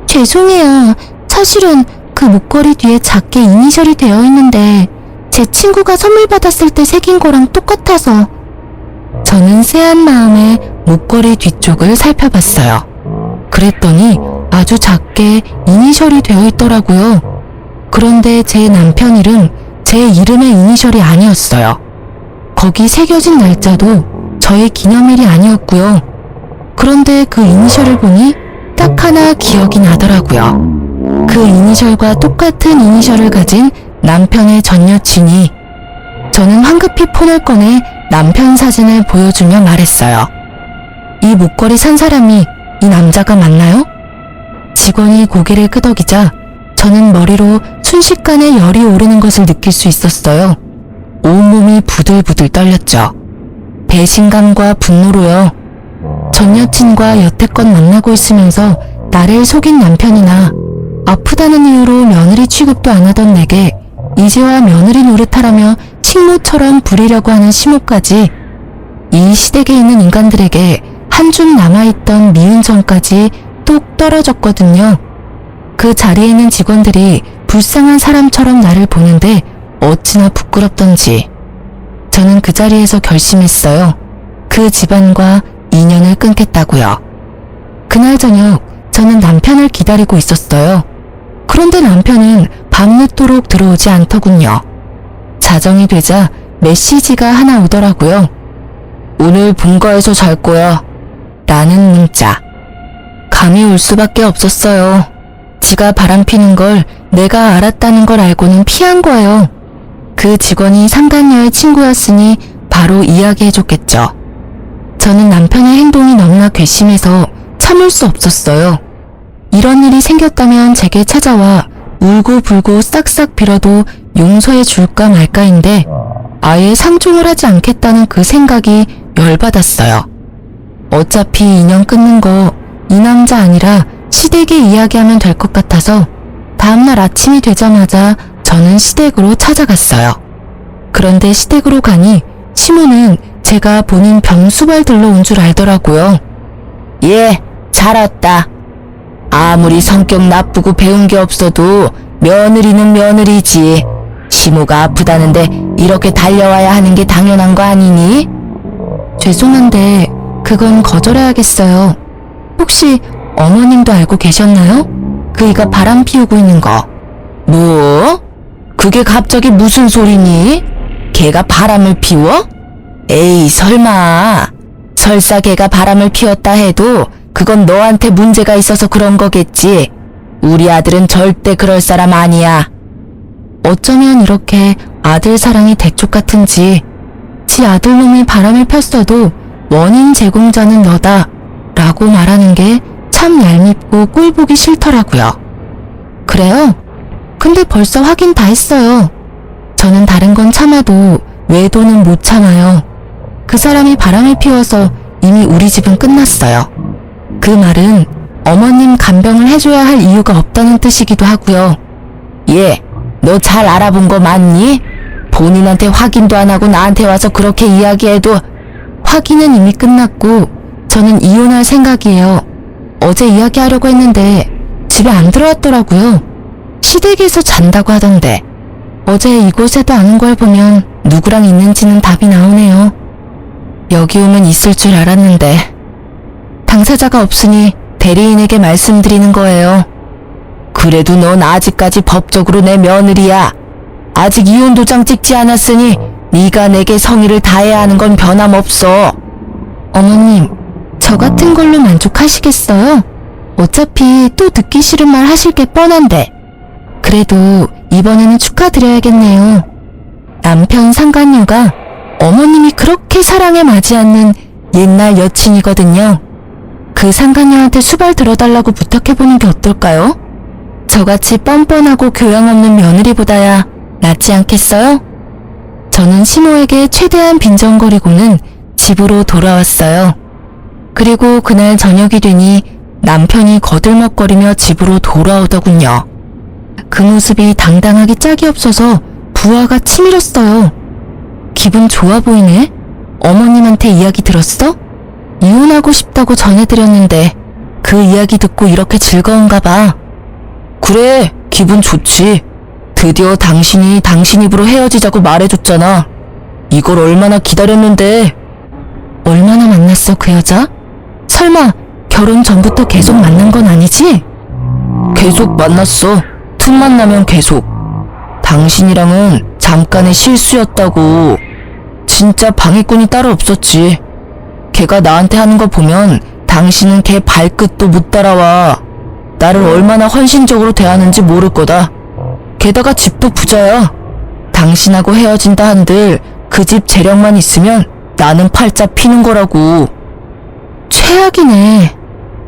죄송해요. 사실은 그 목걸이 뒤에 작게 이니셜이 되어 있는데 제 친구가 선물 받았을 때 새긴 거랑 똑같아서. 저는 쎄한 마음에 목걸이 뒤쪽을 살펴봤어요. 그랬더니 아주 작게 이니셜이 되어 있더라고요. 그런데 제 남편 이름, 제 이름의 이니셜이 아니었어요. 거기 새겨진 날짜도 저의 기념일이 아니었고요. 그런데 그 이니셜을 보니 딱 하나 기억이 나더라고요. 그 이니셜과 똑같은 이니셜을 가진 남편의 전 여친이. 저는 황급히 폰을 꺼내 남편 사진을 보여주며 말했어요. 이 목걸이 산 사람이 이 남자가 맞나요? 직원이 고개를 끄덕이자 저는 머리로 순식간에 열이 오르는 것을 느낄 수 있었어요. 온몸이 부들부들 떨렸죠. 배신감과 분노로요. 전 여친과 여태껏 만나고 있으면서 나를 속인 남편이나 아프다는 이유로 며느리 취급도 안 하던 내게 이제와 며느리 노릇하라며 식모처럼 부리려고 하는 시모까지, 이 시댁에 있는 인간들에게 한 줌 남아있던 미운 정까지 뚝 떨어졌거든요. 그 자리에 있는 직원들이 불쌍한 사람처럼 나를 보는데 어찌나 부끄럽던지. 저는 그 자리에서 결심했어요. 그 집안과 인연을 끊겠다고요. 그날 저녁 저는 남편을 기다리고 있었어요. 그런데 남편은 밤늦도록 들어오지 않더군요. 자정이 되자 메시지가 하나 오더라고요. 오늘 본가에서 잘 거야. 라는 문자. 감이 올 수밖에 없었어요. 지가 바람피는 걸 내가 알았다는 걸 알고는 피한 거예요. 그 직원이 상간녀의 친구였으니 바로 이야기해줬겠죠. 저는 남편의 행동이 너무나 괘씸해서 참을 수 없었어요. 이런 일이 생겼다면 제게 찾아와 울고불고 싹싹 빌어도 용서해 줄까 말까인데 아예 상종을 하지 않겠다는 그 생각이 열받았어요. 어차피 인연 끊는 거 이 남자 아니라 시댁에 이야기하면 될 것 같아서 다음날 아침이 되자마자 저는 시댁으로 찾아갔어요. 그런데 시댁으로 가니 시모는 제가 본인 병수발 들러 온 줄 알더라고요. 예, 잘 왔다. 아무리 성격 나쁘고 배운 게 없어도 며느리는 며느리지. 시모가 아프다는데 이렇게 달려와야 하는 게 당연한 거 아니니? 죄송한데 그건 거절해야겠어요. 혹시 어머님도 알고 계셨나요? 그이가 바람 피우고 있는 거. 뭐? 그게 갑자기 무슨 소리니? 걔가 바람을 피워? 에이, 설마. 설사 걔가 바람을 피웠다 해도 그건 너한테 문제가 있어서 그런 거겠지. 우리 아들은 절대 그럴 사람 아니야. 어쩌면 이렇게 아들 사랑이 대쪽 같은지 지 아들놈이 바람을 폈어도 원인 제공자는 너다 라고 말하는 게 참 얄밉고 꼴보기 싫더라고요. 그래요? 근데 벌써 확인 다 했어요. 저는 다른 건 참아도 외도는 못 참아요. 그 사람이 바람을 피워서 이미 우리 집은 끝났어요. 그 말은 어머님 간병을 해줘야 할 이유가 없다는 뜻이기도 하고요. 예, 너 잘 알아본 거 맞니? 본인한테 확인도 안 하고 나한테 와서 그렇게 이야기해도. 확인은 이미 끝났고 저는 이혼할 생각이에요. 어제 이야기하려고 했는데 집에 안 들어왔더라고요. 시댁에서 잔다고 하던데. 어제 이곳에도 안 온 걸 보면 누구랑 있는지는 답이 나오네요. 여기 오면 있을 줄 알았는데. 당사자가 없으니 대리인에게 말씀드리는 거예요. 그래도 넌 아직까지 법적으로 내 며느리야. 아직 이혼 도장 찍지 않았으니 네가 내게 성의를 다해야 하는 건 변함없어. 어머님, 저 같은 걸로 만족하시겠어요? 어차피 또 듣기 싫은 말 하실 게 뻔한데. 그래도 이번에는 축하드려야겠네요. 남편 상간녀가 어머님이 그렇게 사랑에 맞지 않는 옛날 여친이거든요. 그 상간녀한테 수발 들어달라고 부탁해보는 게 어떨까요? 저같이 뻔뻔하고 교양 없는 며느리보다야 낫지 않겠어요? 저는 시모에게 최대한 빈정거리고는 집으로 돌아왔어요. 그리고 그날 저녁이 되니 남편이 거들먹거리며 집으로 돌아오더군요. 그 모습이 당당하기 짝이 없어서 부하가 치밀었어요. 기분 좋아 보이네? 어머님한테 이야기 들었어? 이혼하고 싶다고 전해드렸는데 그 이야기 듣고 이렇게 즐거운가 봐. 그래, 기분 좋지. 드디어 당신이 당신 입으로 헤어지자고 말해줬잖아. 이걸 얼마나 기다렸는데. 얼마나 만났어, 그 여자? 설마 결혼 전부터 계속 만난 건 아니지? 계속 만났어. 틈만 나면 계속. 당신이랑은 잠깐의 실수였다고. 진짜 방해꾼이 따로 없었지. 걔가 나한테 하는 거 보면 당신은 걔 발끝도 못 따라와. 나를 얼마나 헌신적으로 대하는지 모를 거다. 게다가 집도 부자야. 당신하고 헤어진다 한들 그 집 재력만 있으면 나는 팔자 피는 거라고. 최악이네.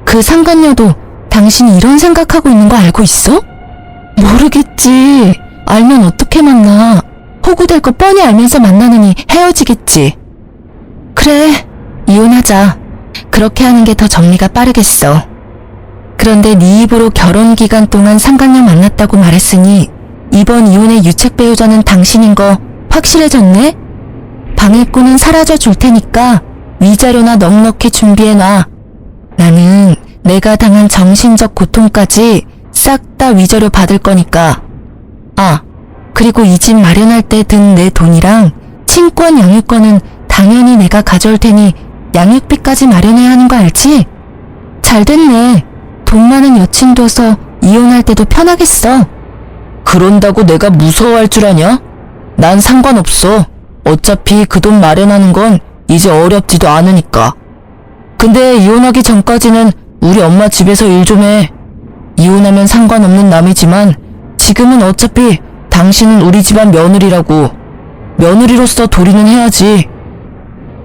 그 상간녀도 당신이 이런 생각하고 있는 거 알고 있어? 모르겠지. 알면 어떻게 만나. 호구될 거 뻔히 알면서 만나느니 헤어지겠지. 그래, 이혼하자. 그렇게 하는 게 더 정리가 빠르겠어. 그런데 네 입으로 결혼 기간 동안 상간녀 만났다고 말했으니 이번 이혼의 유책 배우자는 당신인 거 확실해졌네? 방해꾼은 사라져 줄 테니까 위자료나 넉넉히 준비해놔. 나는 내가 당한 정신적 고통까지 싹 다 위자료 받을 거니까. 아, 그리고 이 집 마련할 때 든 내 돈이랑 친권 양육권은 당연히 내가 가져올 테니 양육비까지 마련해야 하는 거 알지? 잘 됐네. 돈 많은 여친 둬서 이혼할 때도 편하겠어. 그런다고 내가 무서워할 줄 아냐? 난 상관없어. 어차피 그 돈 마련하는 건 이제 어렵지도 않으니까. 근데 이혼하기 전까지는 우리 엄마 집에서 일 좀 해. 이혼하면 상관없는 남이지만 지금은 어차피 당신은 우리 집안 며느리라고. 며느리로서 도리는 해야지.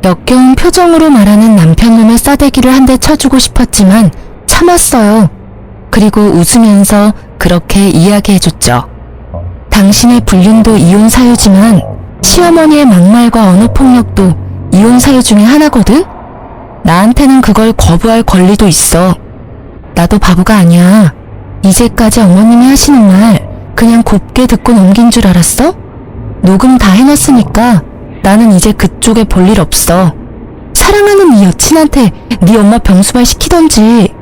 역겨운 표정으로 말하는 남편놈의 싸대기를 한 대 쳐주고 싶었지만 참았어요. 그리고 웃으면서 그렇게 이야기해줬죠. 당신의 불륜도 이혼 사유지만 시어머니의 막말과 언어폭력도 이혼 사유 중에 하나거든? 나한테는 그걸 거부할 권리도 있어. 나도 바보가 아니야. 이제까지 어머님이 하시는 말 그냥 곱게 듣고 넘긴 줄 알았어? 녹음 다 해놨으니까 나는 이제 그쪽에 볼 일 없어. 사랑하는 이 여친한테 네 엄마 병수발 시키던지.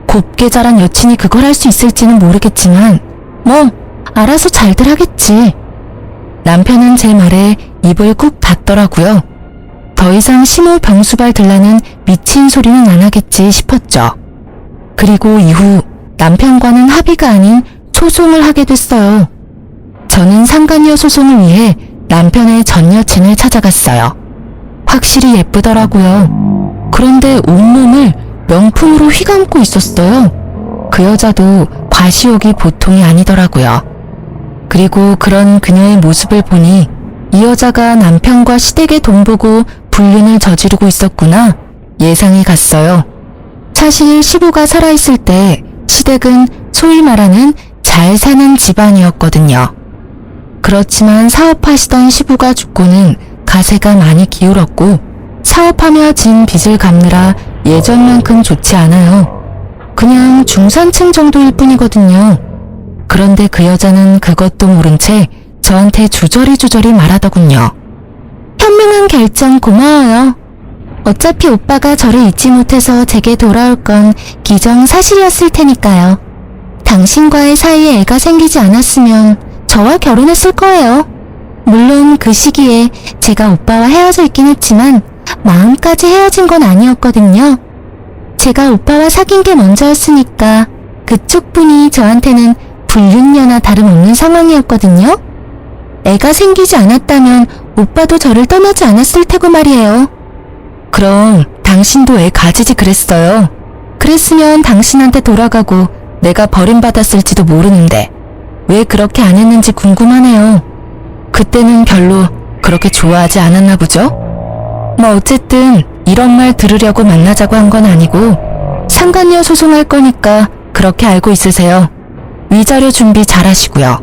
곱게 자란 여친이 그걸 할 수 있을지는 모르겠지만 뭐 알아서 잘들 하겠지. 남편은 제 말에 입을 꾹 닫더라고요. 더 이상 시모 병수발 들라는 미친 소리는 안 하겠지 싶었죠. 그리고 이후 남편과는 합의가 아닌 소송을 하게 됐어요. 저는 상간녀 소송을 위해 남편의 전 여친을 찾아갔어요. 확실히 예쁘더라고요. 그런데 온몸을 명품으로 휘감고 있었어요. 그 여자도 과시욕이 보통이 아니더라고요. 그리고 그런 그녀의 모습을 보니 이 여자가 남편과 시댁에 돈 보고 불륜을 저지르고 있었구나 예상이 갔어요. 사실 시부가 살아있을 때 시댁은 소위 말하는 잘 사는 집안이었거든요. 그렇지만 사업하시던 시부가 죽고는 가세가 많이 기울었고 사업하며 진 빚을 갚느라 예전만큼 좋지 않아요. 그냥 중산층 정도일 뿐이거든요. 그런데 그 여자는 그것도 모른 채 저한테 주저리 말하더군요. 현명한 결정 고마워요. 어차피 오빠가 저를 잊지 못해서 제게 돌아올 건 기정사실이었을 테니까요. 당신과의 사이에 애가 생기지 않았으면 저와 결혼했을 거예요. 물론 그 시기에 제가 오빠와 헤어져 있긴 했지만 마음까지 헤어진 건 아니었거든요. 제가 오빠와 사귄 게 먼저였으니까 그쪽 분이 저한테는 불륜녀나 다름없는 상황이었거든요. 애가 생기지 않았다면 오빠도 저를 떠나지 않았을 테고 말이에요. 그럼 당신도 애 가지지 그랬어요. 그랬으면 당신한테 돌아가고 내가 버림받았을지도 모르는데 왜 그렇게 안 했는지 궁금하네요. 그때는 별로 그렇게 좋아하지 않았나 보죠? 뭐 어쨌든 이런 말 들으려고 만나자고 한 건 아니고 상간녀 소송할 거니까 그렇게 알고 있으세요. 위자료 준비 잘 하시고요.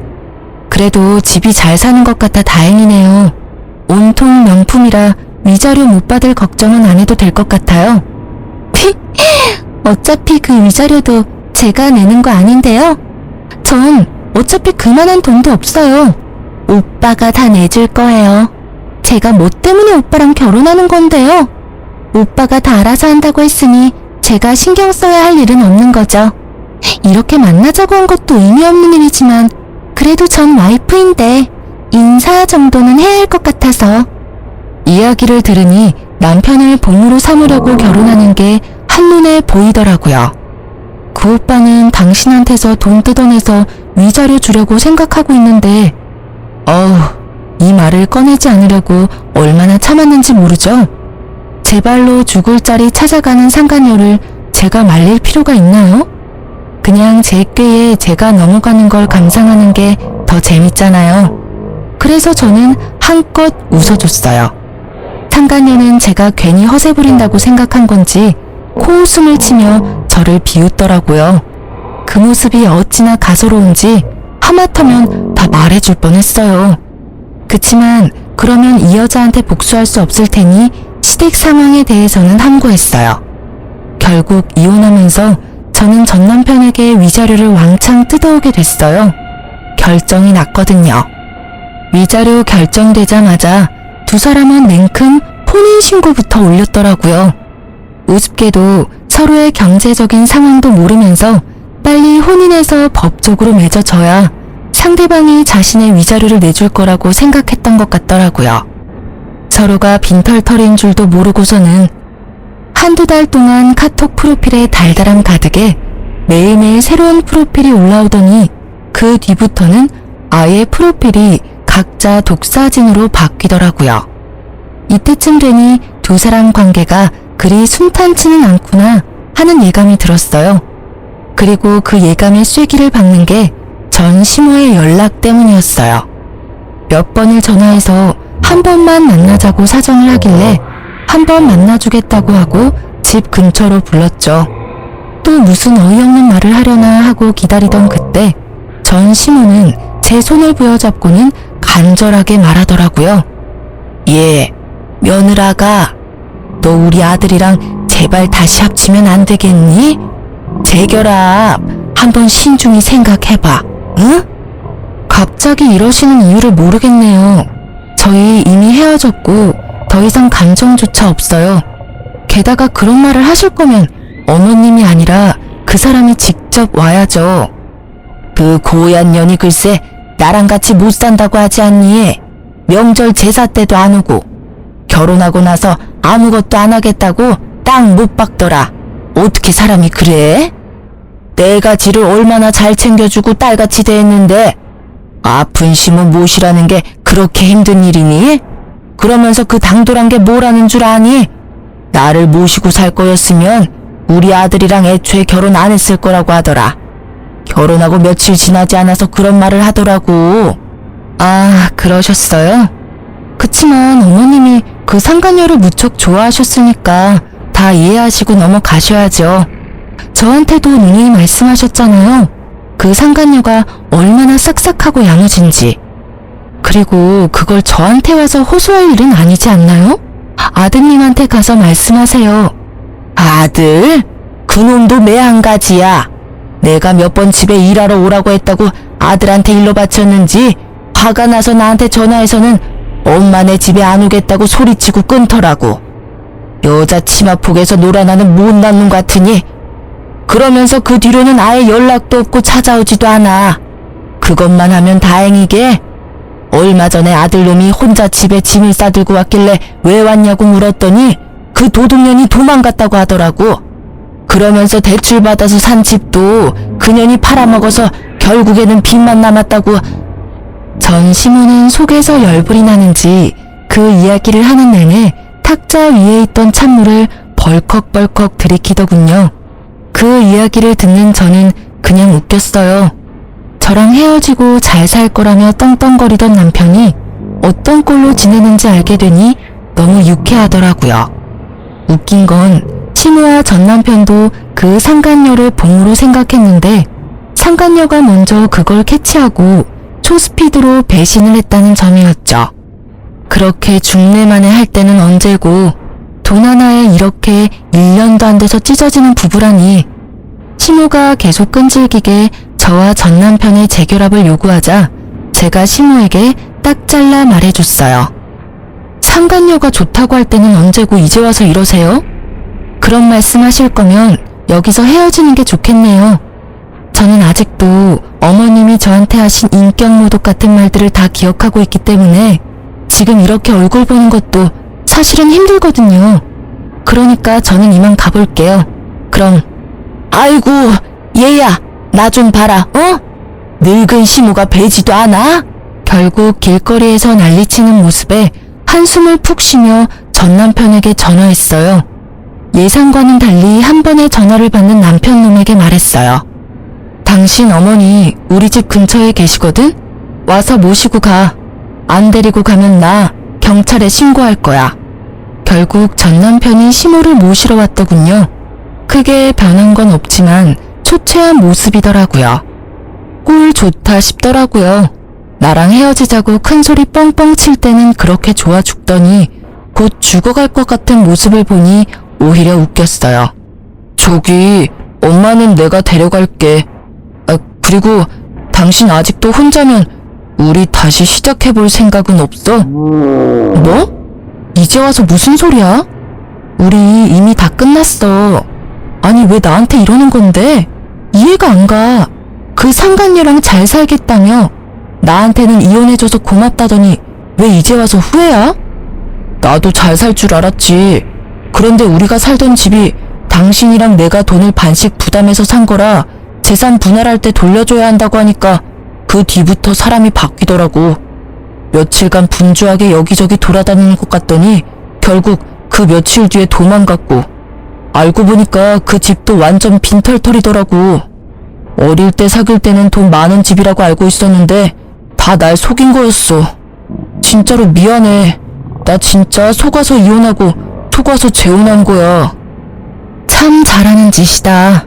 그래도 집이 잘 사는 것 같아 다행이네요. 온통 명품이라 위자료 못 받을 걱정은 안 해도 될 것 같아요. 어차피 그 위자료도 제가 내는 거 아닌데요. 전 어차피 그만한 돈도 없어요. 오빠가 다 내줄 거예요. 제가 뭐 때문에 오빠랑 결혼하는 건데요. 오빠가 다 알아서 한다고 했으니 제가 신경 써야 할 일은 없는 거죠. 이렇게 만나자고 한 것도 의미 없는 일이지만 그래도 전 와이프인데 인사 정도는 해야 할 것 같아서. 이야기를 들으니 남편을 보물로 삼으려고 결혼하는 게 한눈에 보이더라고요. 그 오빠는 당신한테서 돈 뜯어내서 위자료 주려고 생각하고 있는데 이 말을 꺼내지 않으려고 얼마나 참았는지 모르죠? 제 발로 죽을 자리 찾아가는 상간녀를 제가 말릴 필요가 있나요? 그냥 제 꾀에 제가 넘어가는 걸 감상하는 게 더 재밌잖아요. 그래서 저는 한껏 웃어줬어요. 상간녀는 제가 괜히 허세 부린다고 생각한 건지 코웃음을 치며 저를 비웃더라고요. 그 모습이 어찌나 가소로운지 하마터면 다 말해줄 뻔했어요. 그치만 그러면 이 여자한테 복수할 수 없을 테니 시댁 상황에 대해서는 함구했어요. 결국 이혼하면서 저는 전 남편에게 위자료를 왕창 뜯어오게 됐어요. 결정이 났거든요. 위자료 결정되자마자 두 사람은 냉큼 혼인신고부터 올렸더라고요. 우습게도 서로의 경제적인 상황도 모르면서 빨리 혼인해서 법적으로 맺어져야 상대방이 자신의 위자료를 내줄 거라고 생각했던 것 같더라고요. 서로가 빈털터리인 줄도 모르고서는 한두 달 동안 카톡 프로필에 달달함 가득에 매일매일 새로운 프로필이 올라오더니 그 뒤부터는 아예 프로필이 각자 독사진으로 바뀌더라고요. 이때쯤 되니 두 사람 관계가 그리 순탄치는 않구나 하는 예감이 들었어요. 그리고 그 예감의 쐐기를 박는 게 전 시모의 연락 때문이었어요. 몇 번을 전화해서 한 번만 만나자고 사정을 하길래 한 번 만나주겠다고 하고 집 근처로 불렀죠. 또 무슨 어이없는 말을 하려나 하고 기다리던 그때 전 시모는 제 손을 부여잡고는 간절하게 말하더라고요. 며느라가 너 우리 아들이랑 제발 다시 합치면 안 되겠니? 재결합 한번 신중히 생각해봐. 응? 갑자기 이러시는 이유를 모르겠네요. 저희 이미 헤어졌고 더 이상 감정조차 없어요. 게다가 그런 말을 하실 거면 어머님이 아니라 그 사람이 직접 와야죠. 그 고얀 년이 글쎄 나랑 같이 못 산다고 하지 않니? 명절 제사 때도 안 오고 결혼하고 나서 아무것도 안 하겠다고 땅 못 박더라. 어떻게 사람이 그래? 내가 지를 얼마나 잘 챙겨주고 딸같이 대했는데 아픈 시모 모시라는 게 그렇게 힘든 일이니? 그러면서 그 당돌한 게 뭐라는 줄 아니? 나를 모시고 살 거였으면 우리 아들이랑 애초에 결혼 안 했을 거라고 하더라. 결혼하고 며칠 지나지 않아서 그런 말을 하더라고. 아, 그러셨어요? 그치만 어머님이 그 상간녀를 무척 좋아하셨으니까 다 이해하시고 넘어가셔야죠. 저한테도 누누이 말씀하셨잖아요. 그 상간녀가 얼마나 싹싹하고 야무진지. 그리고 그걸 저한테 와서 호소할 일은 아니지 않나요? 아드님한테 가서 말씀하세요. 아들? 그놈도 매한가지야. 내가 몇 번 집에 일하러 오라고 했다고 아들한테 일러 바쳤는지 화가 나서 나한테 전화해서는 엄마네 집에 안 오겠다고 소리치고 끊더라고. 여자 치마폭에서 놀아나는 못난 놈 같으니. 그러면서 그 뒤로는 아예 연락도 없고 찾아오지도 않아. 그것만 하면 다행이게. 얼마 전에 아들놈이 혼자 집에 짐을 싸들고 왔길래 왜 왔냐고 물었더니 그 도둑년이 도망갔다고 하더라고. 그러면서 대출받아서 산 집도 그년이 팔아먹어서 결국에는 빚만 남았다고. 전 시모는 속에서 열불이 나는지 그 이야기를 하는 내내 탁자 위에 있던 찬물을 벌컥벌컥 들이키더군요. 그 이야기를 듣는 저는 그냥 웃겼어요. 저랑 헤어지고 잘 살 거라며 떵떵거리던 남편이 어떤 꼴로 지내는지 알게 되니 너무 유쾌하더라고요. 웃긴 건 시모와 전 남편도 그 상간녀를 봉으로 생각했는데 상간녀가 먼저 그걸 캐치하고 초스피드로 배신을 했다는 점이었죠. 그렇게 중내만에 할 때는 언제고 돈 하나에 이렇게 1년도 안 돼서 찢어지는 부부라니. 시모가 계속 끈질기게 저와 전 남편의 재결합을 요구하자 제가 시모에게 딱 잘라 말해줬어요. 상간녀가 좋다고 할 때는 언제고 이제 와서 이러세요? 그런 말씀 하실 거면 여기서 헤어지는 게 좋겠네요. 저는 아직도 어머님이 저한테 하신 인격 모독 같은 말들을 다 기억하고 있기 때문에 지금 이렇게 얼굴 보는 것도 사실은 힘들거든요. 그러니까 저는 이만 가볼게요. 그럼. 아이고, 얘야, 나 좀 봐라, 어? 늙은 시모가 배지도 않아? 결국 길거리에서 난리치는 모습에 한숨을 푹 쉬며 전 남편에게 전화했어요. 예상과는 달리 한 번에 전화를 받는 남편 놈에게 말했어요. 당신 어머니 우리 집 근처에 계시거든? 와서 모시고 가. 안 데리고 가면 나 경찰에 신고할 거야. 결국 전 남편이 시모를 모시러 왔더군요. 크게 변한 건 없지만 초췌한 모습이더라고요. 꼴 좋다 싶더라고요. 나랑 헤어지자고 큰소리 뻥뻥 칠 때는 그렇게 좋아 죽더니 곧 죽어갈 것 같은 모습을 보니 오히려 웃겼어요. 저기, 엄마는 내가 데려갈게. 그리고 당신 아직도 혼자면 우리 다시 시작해볼 생각은 없어? 뭐? 이제 와서 무슨 소리야? 우리 이미 다 끝났어. 아니 왜 나한테 이러는 건데? 이해가 안 가. 그 상간녀랑 잘 살겠다며 나한테는 이혼해줘서 고맙다더니 왜 이제 와서 후회야? 나도 잘 살 줄 알았지. 그런데 우리가 살던 집이 당신이랑 내가 돈을 반씩 부담해서 산 거라 재산 분할할 때 돌려줘야 한다고 하니까 그 뒤부터 사람이 바뀌더라고. 며칠간 분주하게 여기저기 돌아다니는 것 같더니 결국 그 며칠 뒤에 도망갔고 알고 보니까 그 집도 완전 빈털털이더라고. 어릴 때 사귈 때는 돈 많은 집이라고 알고 있었는데 다 날 속인 거였어. 진짜로 미안해. 나 진짜 속아서 이혼하고 속아서 재혼한 거야. 참 잘하는 짓이다.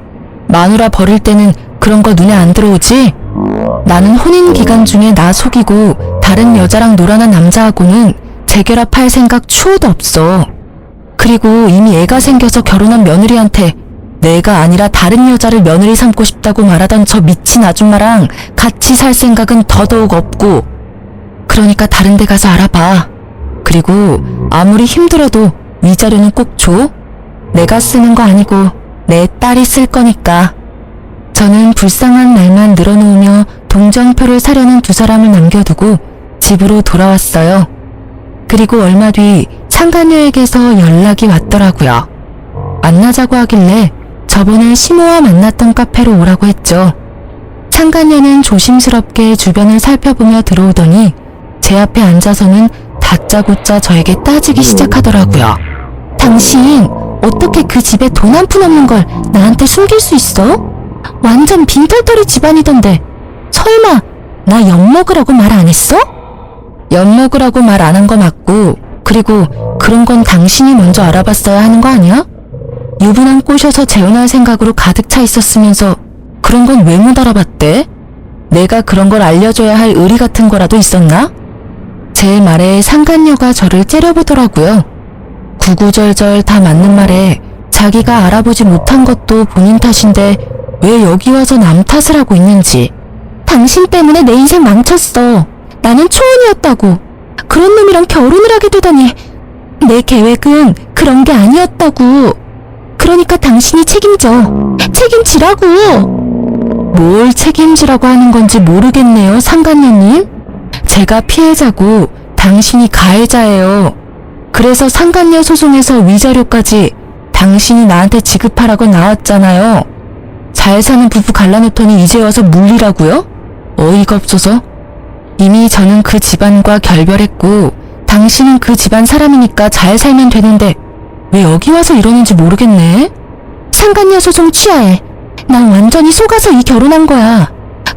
마누라 버릴 때는 그런 거 눈에 안 들어오지? 나는 혼인 기간 중에 나 속이고 다른 여자랑 놀아난 남자하고는 재결합할 생각 추호도 없어. 그리고 이미 애가 생겨서 결혼한 며느리한테 내가 아니라 다른 여자를 며느리 삼고 싶다고 말하던 저 미친 아줌마랑 같이 살 생각은 더더욱 없고, 그러니까 다른 데 가서 알아봐. 그리고 아무리 힘들어도 위자료는 꼭 줘. 내가 쓰는 거 아니고 내 딸이 쓸 거니까. 저는 불쌍한 말만 늘어놓으며 동정표를 사려는 두 사람을 남겨두고 집으로 돌아왔어요. 그리고 얼마 뒤 상간녀에게서 연락이 왔더라고요. 만나자고 하길래 저번에 시모와 만났던 카페로 오라고 했죠. 상간녀는 조심스럽게 주변을 살펴보며 들어오더니 제 앞에 앉아서는 다짜고짜 저에게 따지기 시작하더라고요. 당신 어떻게 그 집에 돈 한 푼 없는 걸 나한테 숨길 수 있어? 완전 빈털터리 집안이던데 설마 나 엿먹으라고 말 안 했어? 엿먹으라고 말 안 한 거 맞고, 그리고 그런 건 당신이 먼저 알아봤어야 하는 거 아니야? 유부남 꼬셔서 재혼할 생각으로 가득 차 있었으면서 그런 건 왜 못 알아봤대? 내가 그런 걸 알려줘야 할 의리 같은 거라도 있었나? 제 말에 상간녀가 저를 째려보더라고요. 구구절절 다 맞는 말에 자기가 알아보지 못한 것도 본인 탓인데 왜 여기 와서 남 탓을 하고 있는지. 당신 때문에 내 인생 망쳤어. 나는 초혼이었다고. 그런 놈이랑 결혼을 하게 되다니. 내 계획은 그런 게 아니었다고. 그러니까 당신이 책임져. 책임지라고. 뭘 책임지라고 하는 건지 모르겠네요, 상간녀님. 제가 피해자고 당신이 가해자예요. 그래서 상간녀 소송에서 위자료까지 당신이 나한테 지급하라고 나왔잖아요. 잘 사는 부부 갈라놓더니 이제 와서 물리라고요? 어이가 없어서. 이미 저는 그 집안과 결별했고 당신은 그 집안 사람이니까 잘 살면 되는데 왜 여기 와서 이러는지 모르겠네. 상간녀 소송 취하해. 난 완전히 속아서 이 결혼한 거야.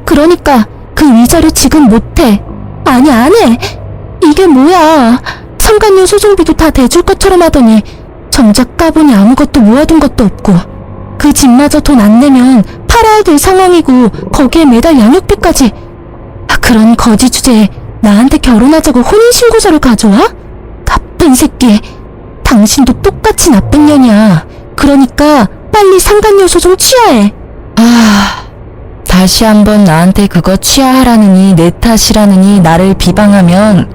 그러니까 그 위자료 지급 못해. 아니 안 해. 이게 뭐야. 상간녀 소송비도 다 대줄 것처럼 하더니 정작 까보니 아무것도 모아둔 것도 없고 그 집마저 돈 안 내면 팔아야 될 상황이고 거기에 매달 양육비까지. 그런 거지 주제에 나한테 결혼하자고 혼인신고서를 가져와? 나쁜 새끼. 당신도 똑같이 나쁜 년이야. 그러니까 빨리 상간녀 소송 취하해. 다시 한번 나한테 그거 취하하라느니 내 탓이라느니 나를 비방하면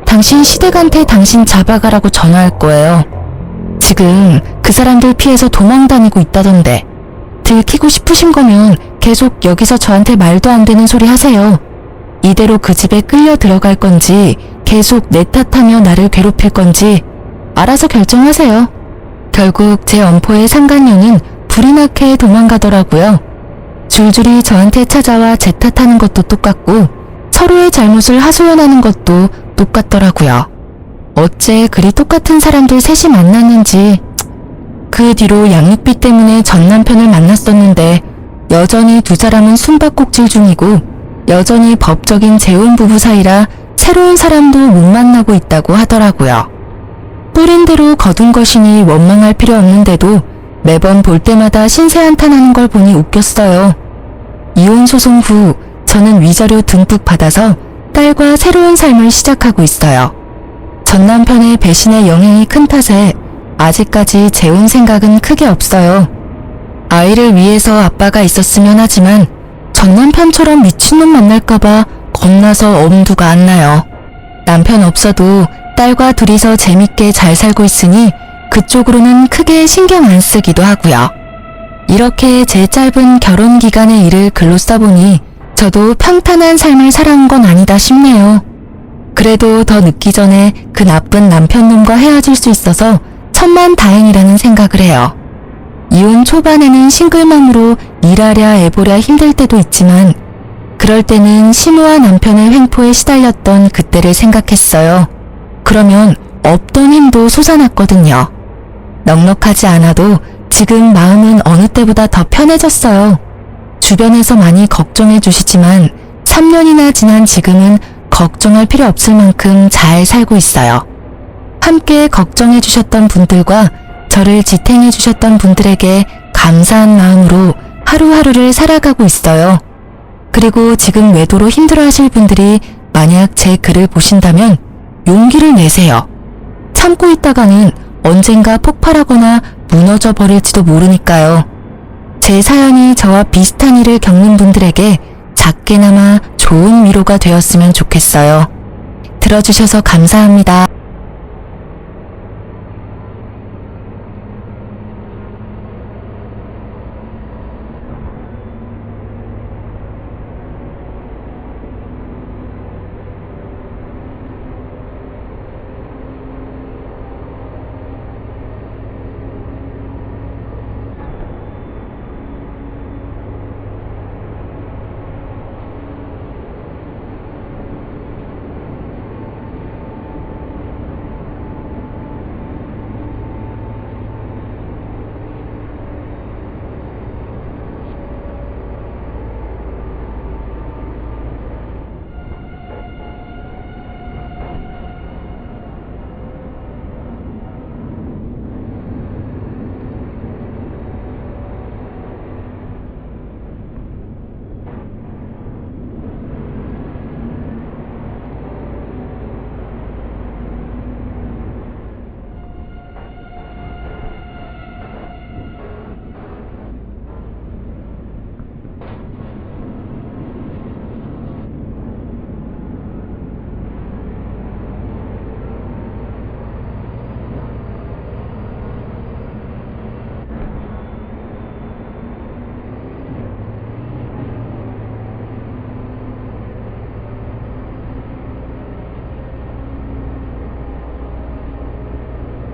당신 시댁한테 당신 잡아가라고 전화할 거예요. 지금 그 사람들 피해서 도망 다니고 있다던데. 들키고 싶으신 거면 계속 여기서 저한테 말도 안 되는 소리 하세요. 이대로 그 집에 끌려 들어갈 건지 계속 내 탓하며 나를 괴롭힐 건지 알아서 결정하세요. 결국 제 엄포의 상간녀는 불이 나게 도망가더라고요. 줄줄이 저한테 찾아와 제 탓하는 것도 똑같고 서로의 잘못을 하소연하는 것도 똑같더라고요. 어째 그리 똑같은 사람들 셋이 만났는지. 그 뒤로 양육비 때문에 전 남편을 만났었는데 여전히 두 사람은 숨바꼭질 중이고 여전히 법적인 재혼 부부 사이라 새로운 사람도 못 만나고 있다고 하더라고요. 뿌린 대로 거둔 것이니 원망할 필요 없는데도 매번 볼 때마다 신세한탄하는 걸 보니 웃겼어요. 이혼 소송 후 저는 위자료 듬뿍 받아서 딸과 새로운 삶을 시작하고 있어요. 전 남편의 배신의 영향이 큰 탓에 아직까지 재혼 생각은 크게 없어요. 아이를 위해서 아빠가 있었으면 하지만 전 남편처럼 미친놈 만날까봐 겁나서 엄두가 안 나요. 남편 없어도 딸과 둘이서 재밌게 잘 살고 있으니 그쪽으로는 크게 신경 안 쓰기도 하고요. 이렇게 제 짧은 결혼 기간의 일을 글로 써보니 저도 평탄한 삶을 살아온 건 아니다 싶네요. 그래도 더 늦기 전에 그 나쁜 남편놈과 헤어질 수 있어서 천만다행이라는 생각을 해요. 이혼 초반에는 싱글맘으로 일하랴 애보랴 힘들 때도 있지만 그럴 때는 시모와 남편의 횡포에 시달렸던 그때를 생각했어요. 그러면 없던 힘도 솟아났거든요. 넉넉하지 않아도 지금 마음은 어느 때보다 더 편해졌어요. 주변에서 많이 걱정해 주시지만 3년이나 지난 지금은 걱정할 필요 없을 만큼 잘 살고 있어요. 함께 걱정해 주셨던 분들과 저를 지탱해 주셨던 분들에게 감사한 마음으로 하루하루를 살아가고 있어요. 그리고 지금 외도로 힘들어하실 분들이 만약 제 글을 보신다면 용기를 내세요. 참고 있다가는 언젠가 폭발하거나 무너져 버릴지도 모르니까요. 제 사연이 저와 비슷한 일을 겪는 분들에게 작게나마 좋은 위로가 되었으면 좋겠어요. 들어주셔서 감사합니다.